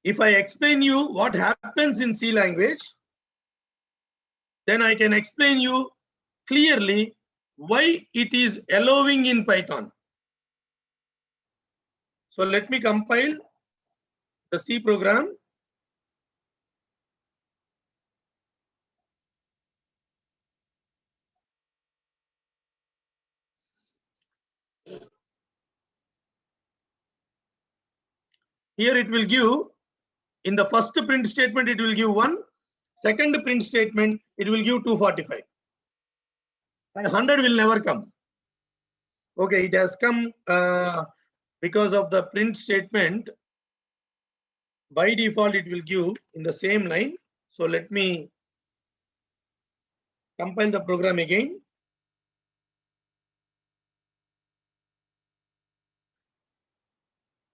if I explain you what happens in C language, then I can explain you clearly why it is allowing in Python. So let me compile the C program. Here it will give, in the first print statement, it will give 1. Second print statement, it will give 245. And 100 will never come. Okay, it has come because of the print statement. By default, it will give in the same line. So let me compile the program again.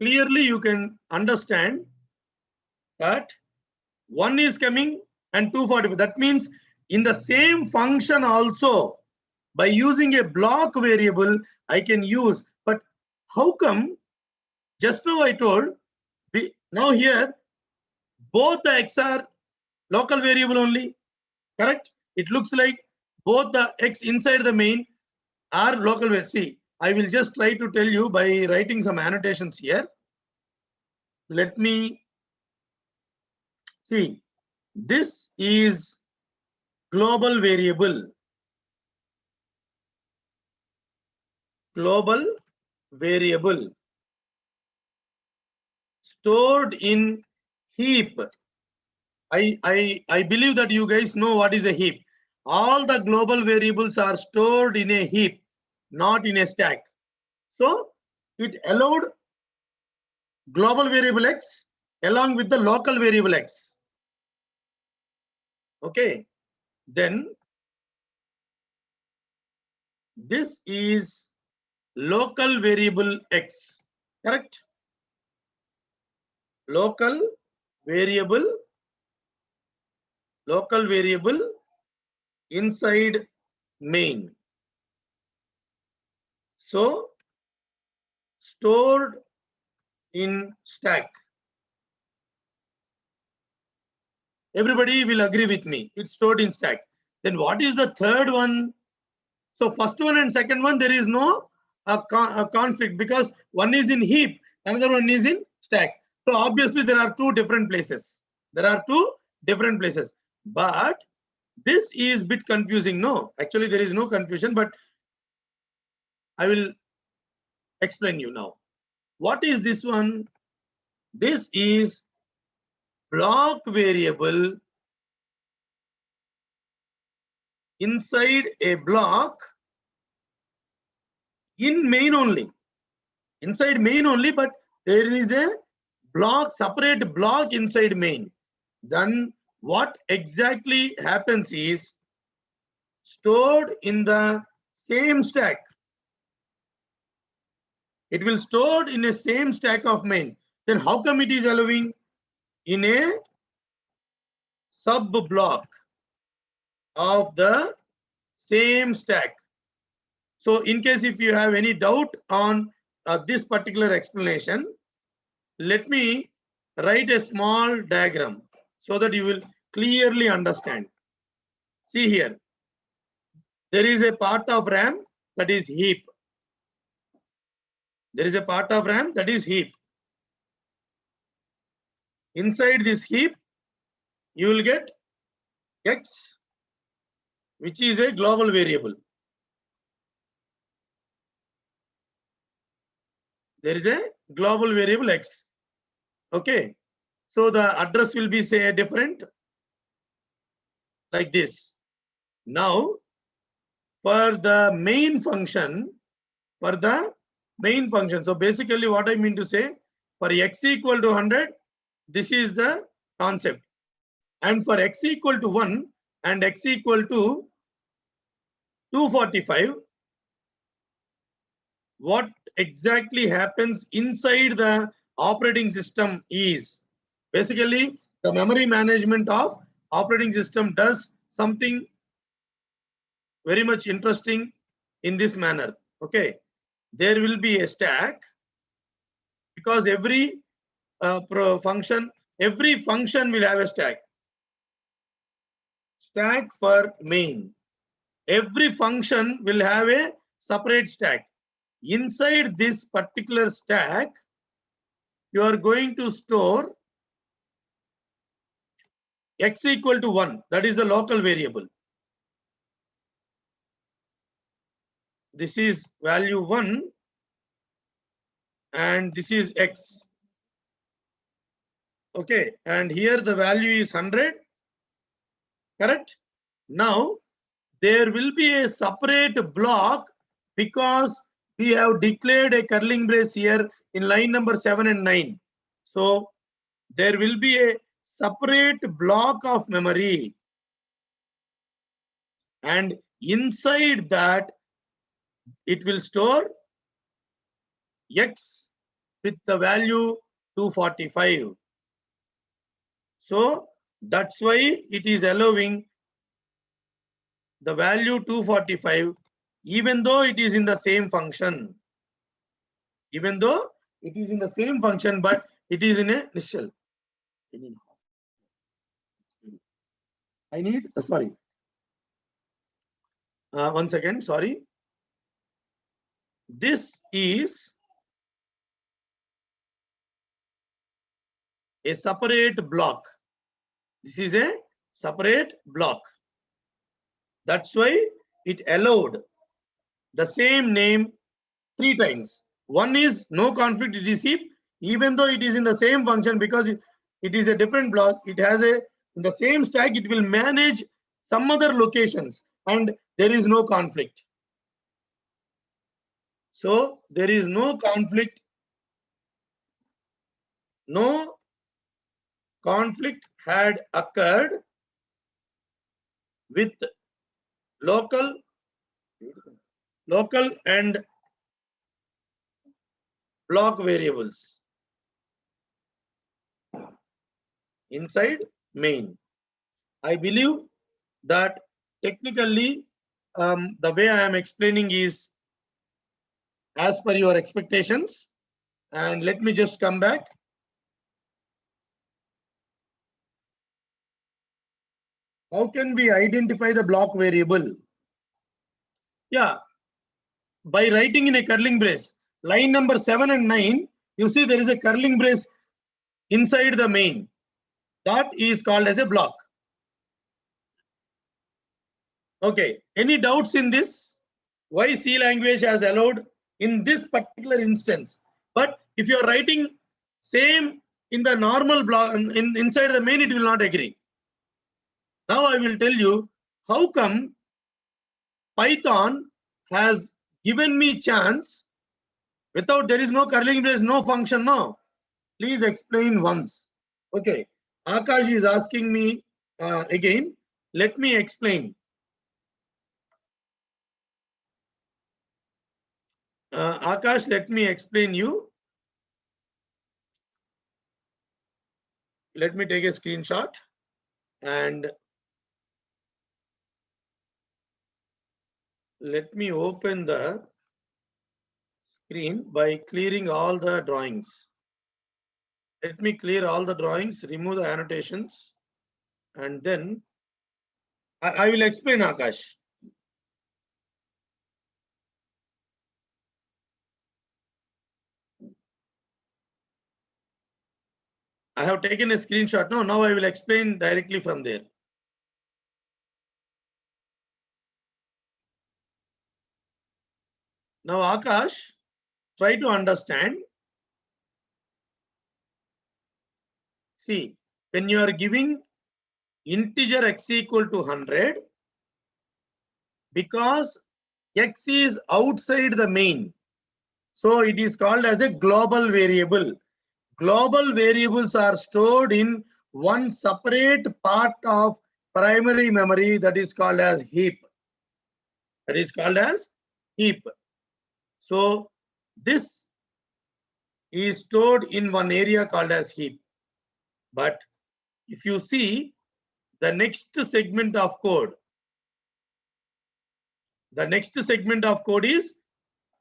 Clearly, you can understand that 1 is coming and 245. That means in the same function also, by using a block variable, I can use. But how come? Just now I told, now here, both the x are local variable only, correct? It looks like both the x inside the main are local variable. See, I will just try to tell you by writing some annotations here. Let me see. This is global variable. Global variable stored in heap. I believe that you guys know what is a heap. All the global variables are stored in a heap, not in a stack. So it allowed global variable X along with the local variable X. Okay, then this is local variable X, correct? Local variable inside main. So stored in stack. Everybody will agree with me. It's stored in stack. Then what is the third one? So first one and second one, there is no a conflict because one is in heap, another one is in stack. So obviously there are two different places. But this is bit confusing. No, actually there is no confusion, but I will explain you now. What is this one? This is block variable inside a block in main only. Inside main only, but there is a block, separate block inside main. Then what exactly happens is stored in the same stack. It will stored in a same stack of main. Then how come it is allowing in a sub block of the same stack? So in case if you have any doubt on this particular explanation, let me write a small diagram so that you will clearly understand. See here, there is a part of RAM that is heap. There is a part of RAM that is heap. Inside this heap, you will get X, which is a global variable. There is a global variable X. Okay. So the address will be say different like this. Now for the main function, so basically what I mean to say, for X equal to 100, this is the concept. And for X equal to 1 and X equal to 245, what exactly happens inside the operating system is basically the memory management of operating system does something very much interesting in this manner. Okay, there will be a stack because every function will have a stack. Stack for main. Every function will have a separate stack. Inside this particular stack, you are going to store X equal to 1. That is the local variable. This is value 1 and this is X. Okay, and here the value is 100. Correct? Now there will be a separate block because we have declared a curling brace here in line number 7 and 9. So there will be a separate block of memory, and inside that it will store X with the value 245. So that's why it is allowing the value 245 even though it is in the same function. Even though it is in the same function, but it is in a initial. I need, sorry. 1 second, sorry. This is a separate block. This is a separate block. That's why it allowed the same name 3 times. One is no conflict, it is heap, even though it is in the same function because It is a different block. It has a, in the same stack, it will manage some other locations and there is no conflict. So there is no conflict. No conflict had occurred with local and block variables inside main. I believe that technically the way I am explaining is as per your expectations. And let me just come back. How can we identify the block variable? Yeah, by writing in a curling brace. Line number 7 and 9, you see there is a curling brace inside the main. That is called as a block. Okay, any doubts in this? Why C language has allowed in this particular instance? But if you are writing same in the normal block inside the main, it will not agree. Now I will tell you how come Python has given me chance without, there is no curling brace, no function, no. Please explain once. Okay, Akash is asking me again. Let me explain. Akash, let me explain you. Let me take a screenshot and let me open the screen by clearing all the drawings. Let me clear all the drawings, remove the annotations, and then I will explain, Akash. I have taken a screenshot. No, now I will explain directly from there. Now, Akash, try to understand. See, when you are giving integer x equal to 100, because x is outside the main, so it is called as a global variable. Global variables are stored in one separate part of primary memory that is called as heap. That is called as heap. So this is stored in one area called as heap. But if you see the next segment of code, the next segment of code is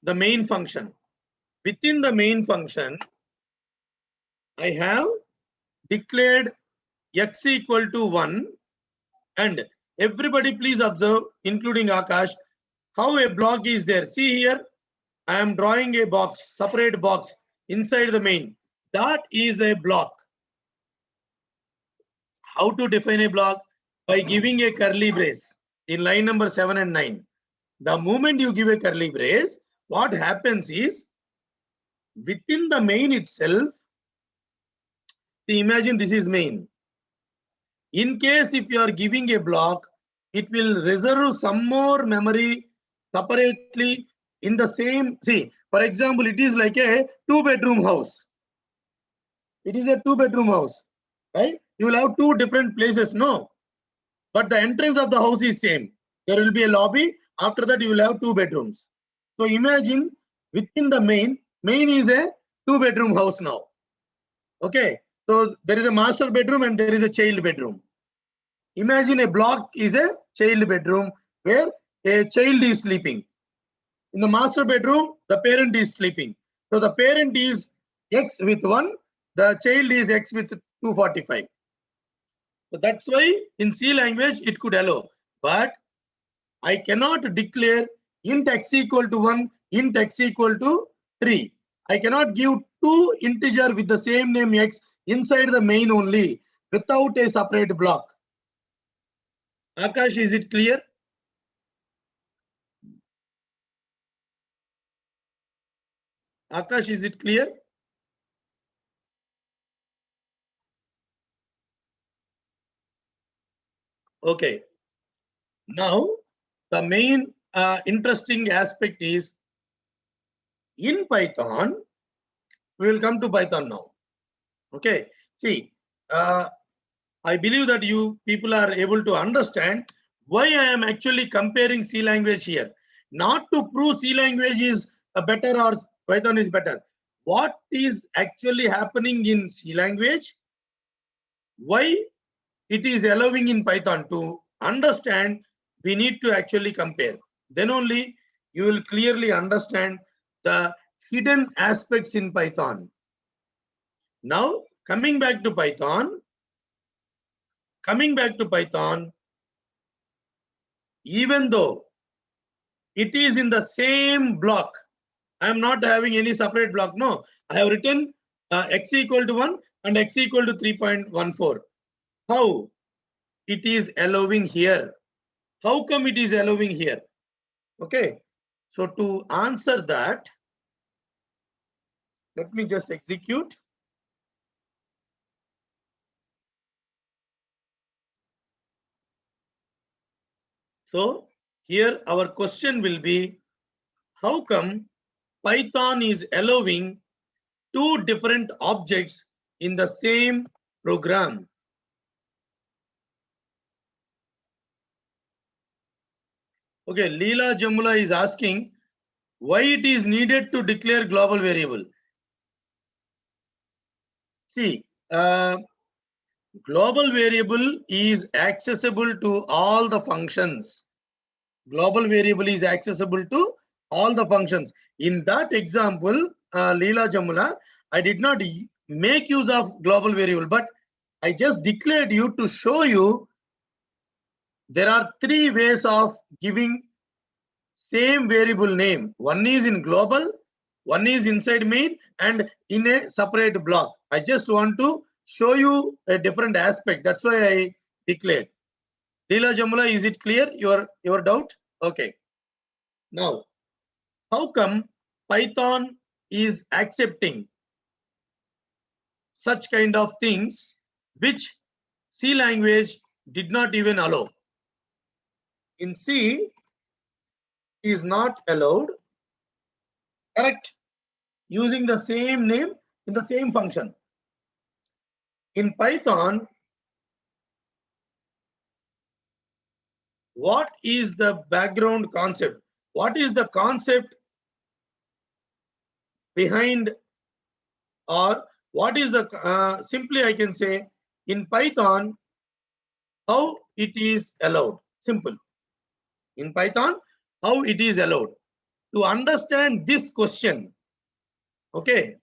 the main function. Within the main function, I have declared x equal to 1, and everybody please observe, including Akash, how a block is there. See here, I am drawing a box, separate box inside the main. That is a block. How to define a block? By giving a curly brace in line number 7 and 9. The moment you give a curly brace, what happens is within the main itself, see, imagine this is main. In case if you are giving a block, it will reserve some more memory separately in the same. See, for example, it is like a 2-bedroom house. It is a 2-bedroom house, right? You will have 2 different places, no? But the entrance of the house is same. There will be a lobby. After that, you will have 2 bedrooms. So imagine within the main is a 2-bedroom house now. Okay. So there is a master bedroom and there is a child bedroom. Imagine a block is a child bedroom where a child is sleeping. In the master bedroom, the parent is sleeping. So the parent is X with 1, the child is X with 245. So that's why in C language it could allow. But I cannot declare int x equal to 1, int x equal to 3. I cannot give 2 integer with the same name x inside the main only without a separate block. Akash, is it clear? Akash, is it clear? Okay. Now, the main interesting aspect is in Python. We will come to Python now. Okay. See, I believe that you people are able to understand why I am actually comparing C language here. Not to prove C language is better or Python is better. What is actually happening in C language? Why it is allowing in Python? To understand, we need to actually compare. Then only you will clearly understand the hidden aspects in Python. Now, coming back to Python, even though it is in the same block, I am not having any separate block. No, I have written x equal to 1 and x equal to 3.14. How it is allowing here? How come it is allowing here? Okay, so to answer that, let me just execute. So here our question will be, how come Python is allowing two different objects in the same program? Okay, Leela Jamula is asking why it is needed to declare global variable. See, global variable is accessible to all the functions. Global variable is accessible to all the functions. In that example, Leela Jamula, I did not make use of global variable, but I just declared you to show you there are three ways of giving same variable name. One is in global, one is inside main, and in a separate block. I just want to show you a different aspect. That's why I declared. Leela Jamula, is it clear? Your doubt? Okay. Now, how come Python is accepting such kind of things which C language did not even allow? In C is not allowed, correct, using the same name in the same function. In Python, what is the background concept? What is the concept behind, or what is the simply I can say in Python how it is allowed? Simple. In Python, how it is allowed? To understand this question, okay,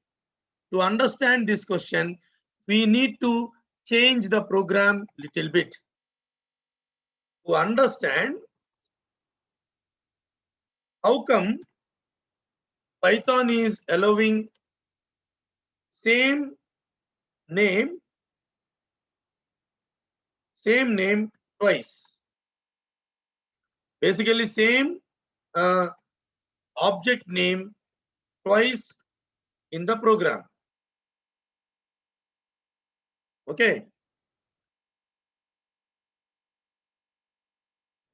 to understand this question, we need to change the program little bit. To understand how come Python is allowing same name twice. Basically, same object name twice in the program. Okay.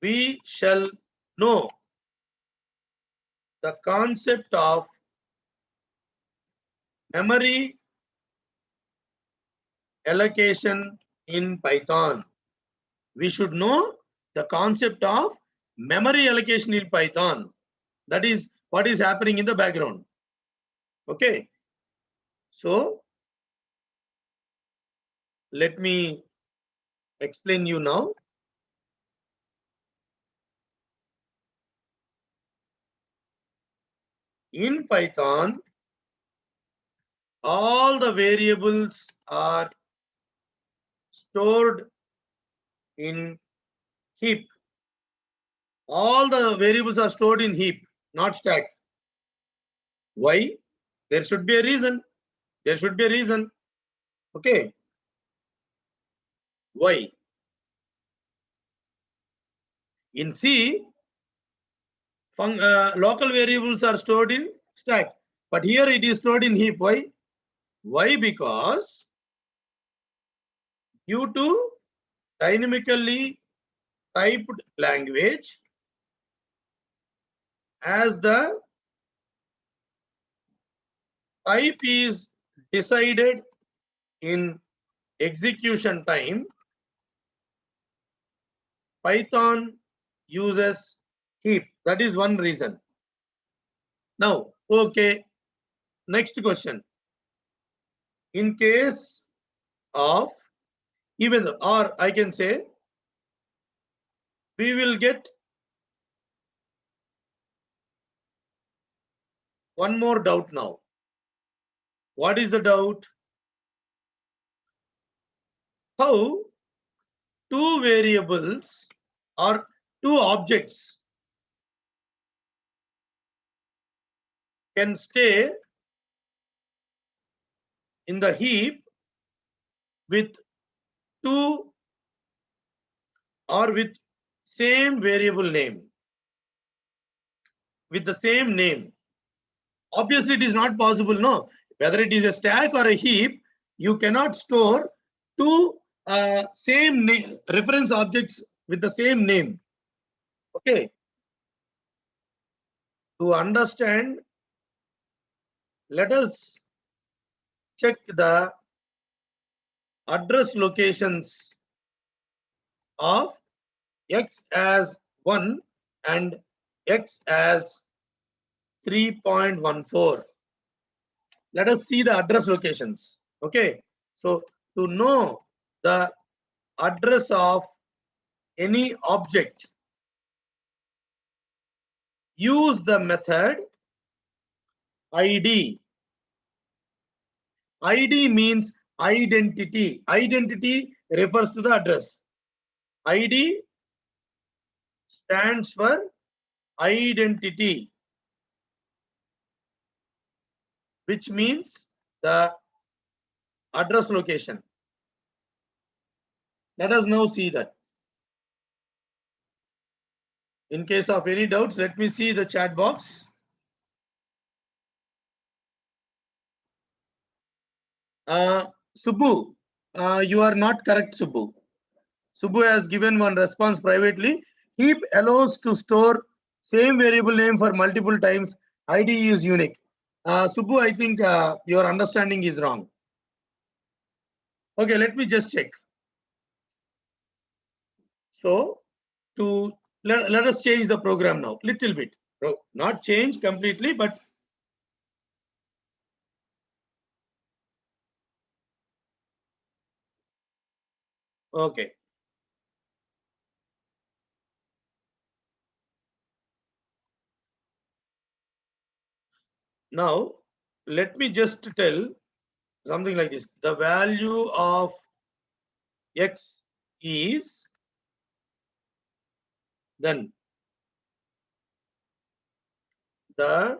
We shall know the concept of memory allocation in Python. We should know the concept of memory allocation in Python. That is what is happening in the background. Okay. So let me explain you now. In Python, all the variables are stored in heap. All the variables are stored in heap, not stack. Why? There should be a reason. There should be a reason. Okay. Why? In C, local variables are stored in stack, but here it is stored in heap. Why? Why? Because due to dynamically typed language as the type is decided in execution time, Python uses heap. That is one reason. Now, okay, next question. In case of even, or I can say, we will get one more doubt now. What is the doubt? How two variables or two objects can stay in the heap with two or with same variable name, with the same name. Obviously, it is not possible, no? Whether it is a stack or a heap, you cannot store two same name, reference objects with the same name. Okay. To understand, let us check the address locations of x as 1 and x as 3.14. Let us see the address locations. Okay. So to know the address of any object, use the method id. ID means identity. Identity refers to the address. ID stands for identity, which means the address location. Let us now see that. In case of any doubts, let me see the chat box. Subbu, you are not correct, Subbu. Subbu has given one response privately. Heap allows to store same variable name for multiple times. ID is unique. Subbu, I think your understanding is wrong. Okay, let me just check. So let us change the program now, little bit. Not change completely, but okay. Now, let me just tell something like this. The value of x is, then the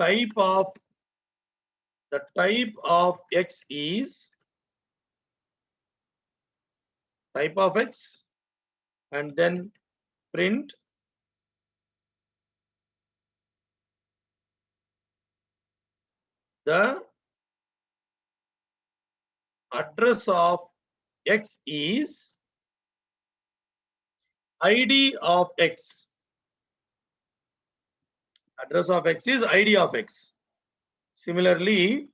type of x is type of x, and then print the address of x is ID of x. Address of x is ID of x. Similarly,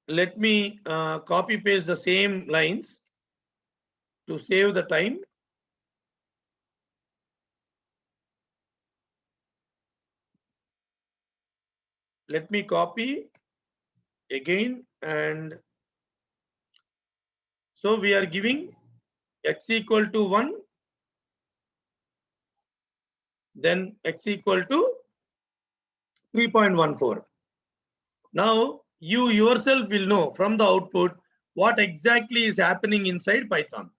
let me copy paste the same lines to save the time. Let me copy again, and so we are giving x equal to 1, then x equal to 3.14. Now you yourself will know from the output what exactly is happening inside Python.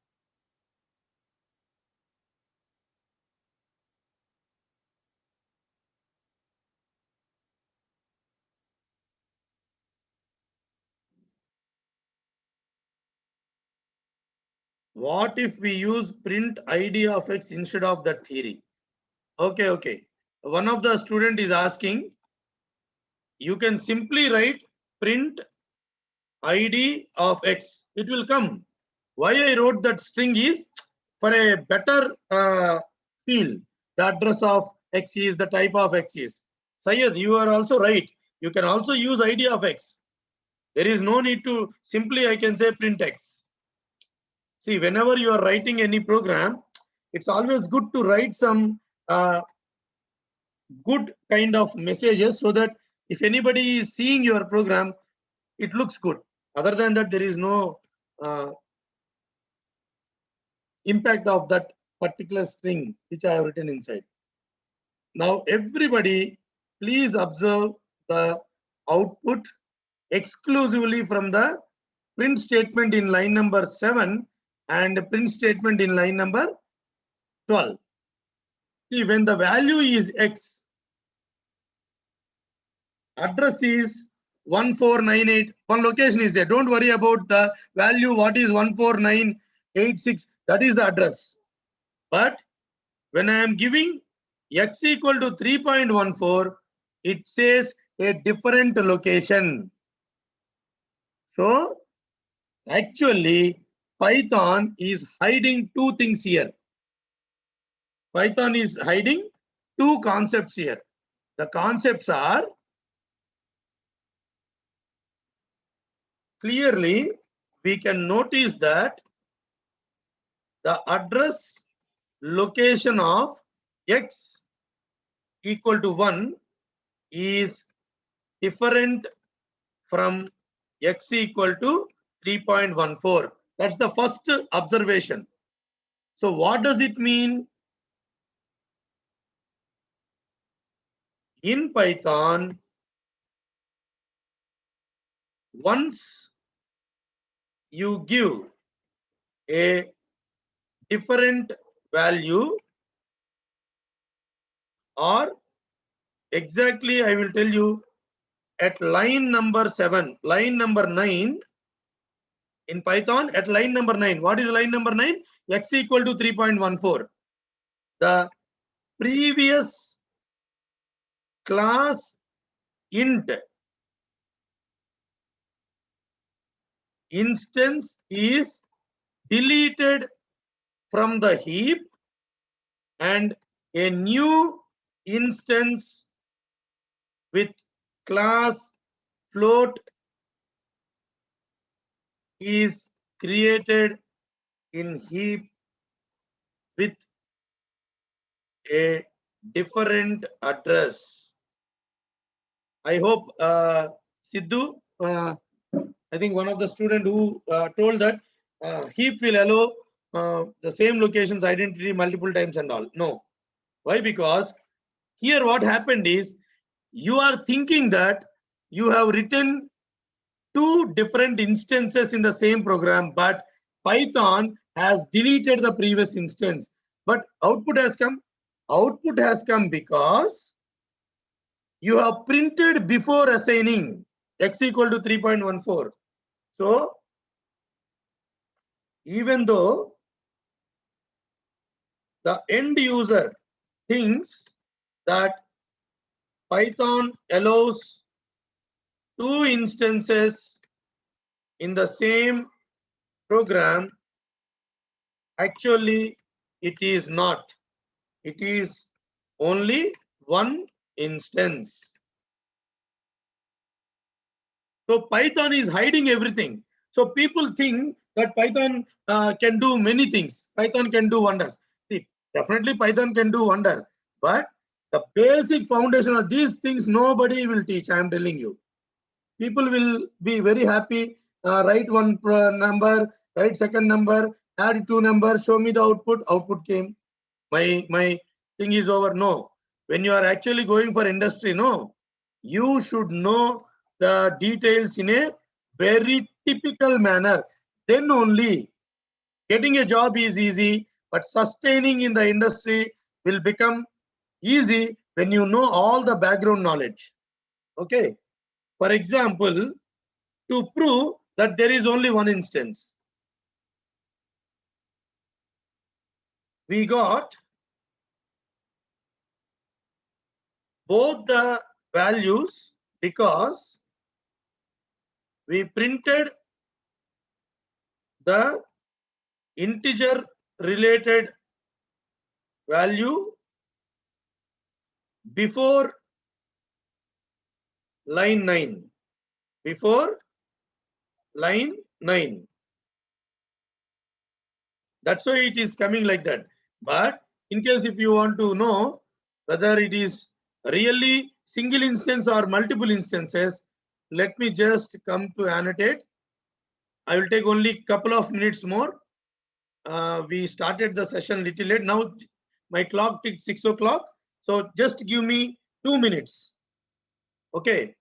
What if we use print ID of x instead of that theory? Okay. One of the student is asking, you can simply write print ID of x. It will come. Why I wrote that string is for a better feel. The address of X is the type of X is. Syed, you are also right. You can also use ID of X. There is no need to simply, I can say print X. See, whenever you are writing any program, it's always good to write some good kind of messages so that if anybody is seeing your program, it looks good. Other than that, there is no impact of that particular string which I have written inside. Now, everybody, please observe the output exclusively from the print statement in line number 7 and print statement in line number 12. See, when the value is X, address is 1498. One location is there. Don't worry about the value. What is 14986? That is the address. But when I am giving X equal to 3.14, it says a different location. So actually, Python is hiding two things here. Python is hiding two concepts here. The concepts are clearly we can notice that the address location of X equal to 1 is different from X equal to 3.14. That's the first observation. So what does it mean? In Python, once you give a different value, or exactly I will tell you at line number 7, line number 9, in Python at line number 9, what is line number 9? X equal to 3.14. The previous class int instance is deleted from the heap and a new instance with class float is created in heap with a different address. I hope Sidhu, I think one of the student who told that heap will allow the same locations identity multiple times and all. No. Why? Because here what happened is you are thinking that you have written two different instances in the same program, but Python has deleted the previous instance. But output has come. Output has come because you have printed before assigning X equal to 3.14. So even though the end user thinks that Python allows two instances in the same program, actually it is not. It is only one instance. So Python is hiding everything. So people think that Python can do many things. Python can do wonders. See, definitely Python can do wonder, but the basic foundation of these things nobody will teach. I am telling you. People will be very happy. Write one number, write second number, add two numbers, show me the output. Output came. My thing is over. No. When you are actually going for industry, no, you should know the details in a very typical manner. Then only getting a job is easy, but sustaining in the industry will become easy when you know all the background knowledge. Okay. For example, to prove that there is only one instance, we got both the values because we printed the integer related value before line 9. Before line 9. That's why it is coming like that. But in case if you want to know whether it is really single instance or multiple instances, let me just come to annotate. I will take only couple of minutes more. We started the session little late. Now my clock ticked 6 o'clock. So just give me 2 minutes. Okay.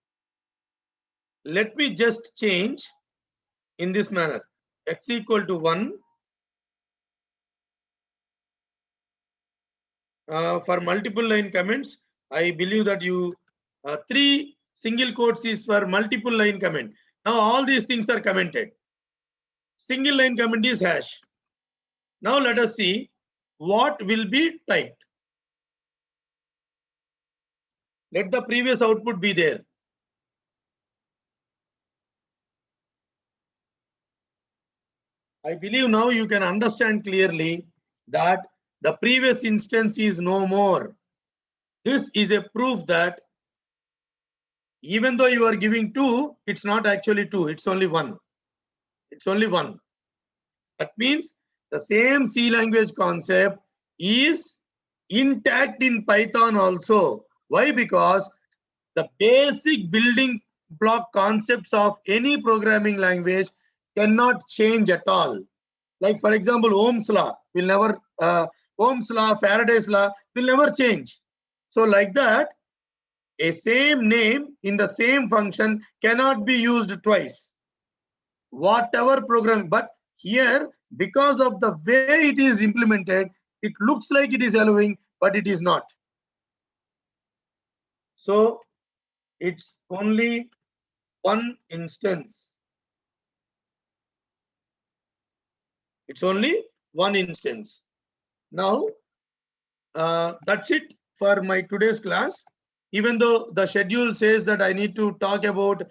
Let me just change in this manner. X equal to 1. For multiple line comments, I believe that you 3 single quotes is for multiple line comment. Now all these things are commented. Single line comment is hash. Now let us see what will be typed. Let the previous output be there. I believe now you can understand clearly that the previous instance is no more. This is a proof that even though you are giving 2, it's not actually 2, it's only 1. It's only 1. That means the same C language concept is intact in Python also. Why? Because the basic building block concepts of any programming language cannot change at all. Like for example, Ohm's law will never, Ohm's law, Faraday's law will never change. So like that, a same name in the same function cannot be used twice. Whatever program, but here, because of the way it is implemented, it looks like it is allowing, but it is not. So it's only one instance. It's only one instance. Now, that's it for my today's class. Even though the schedule says that I need to talk about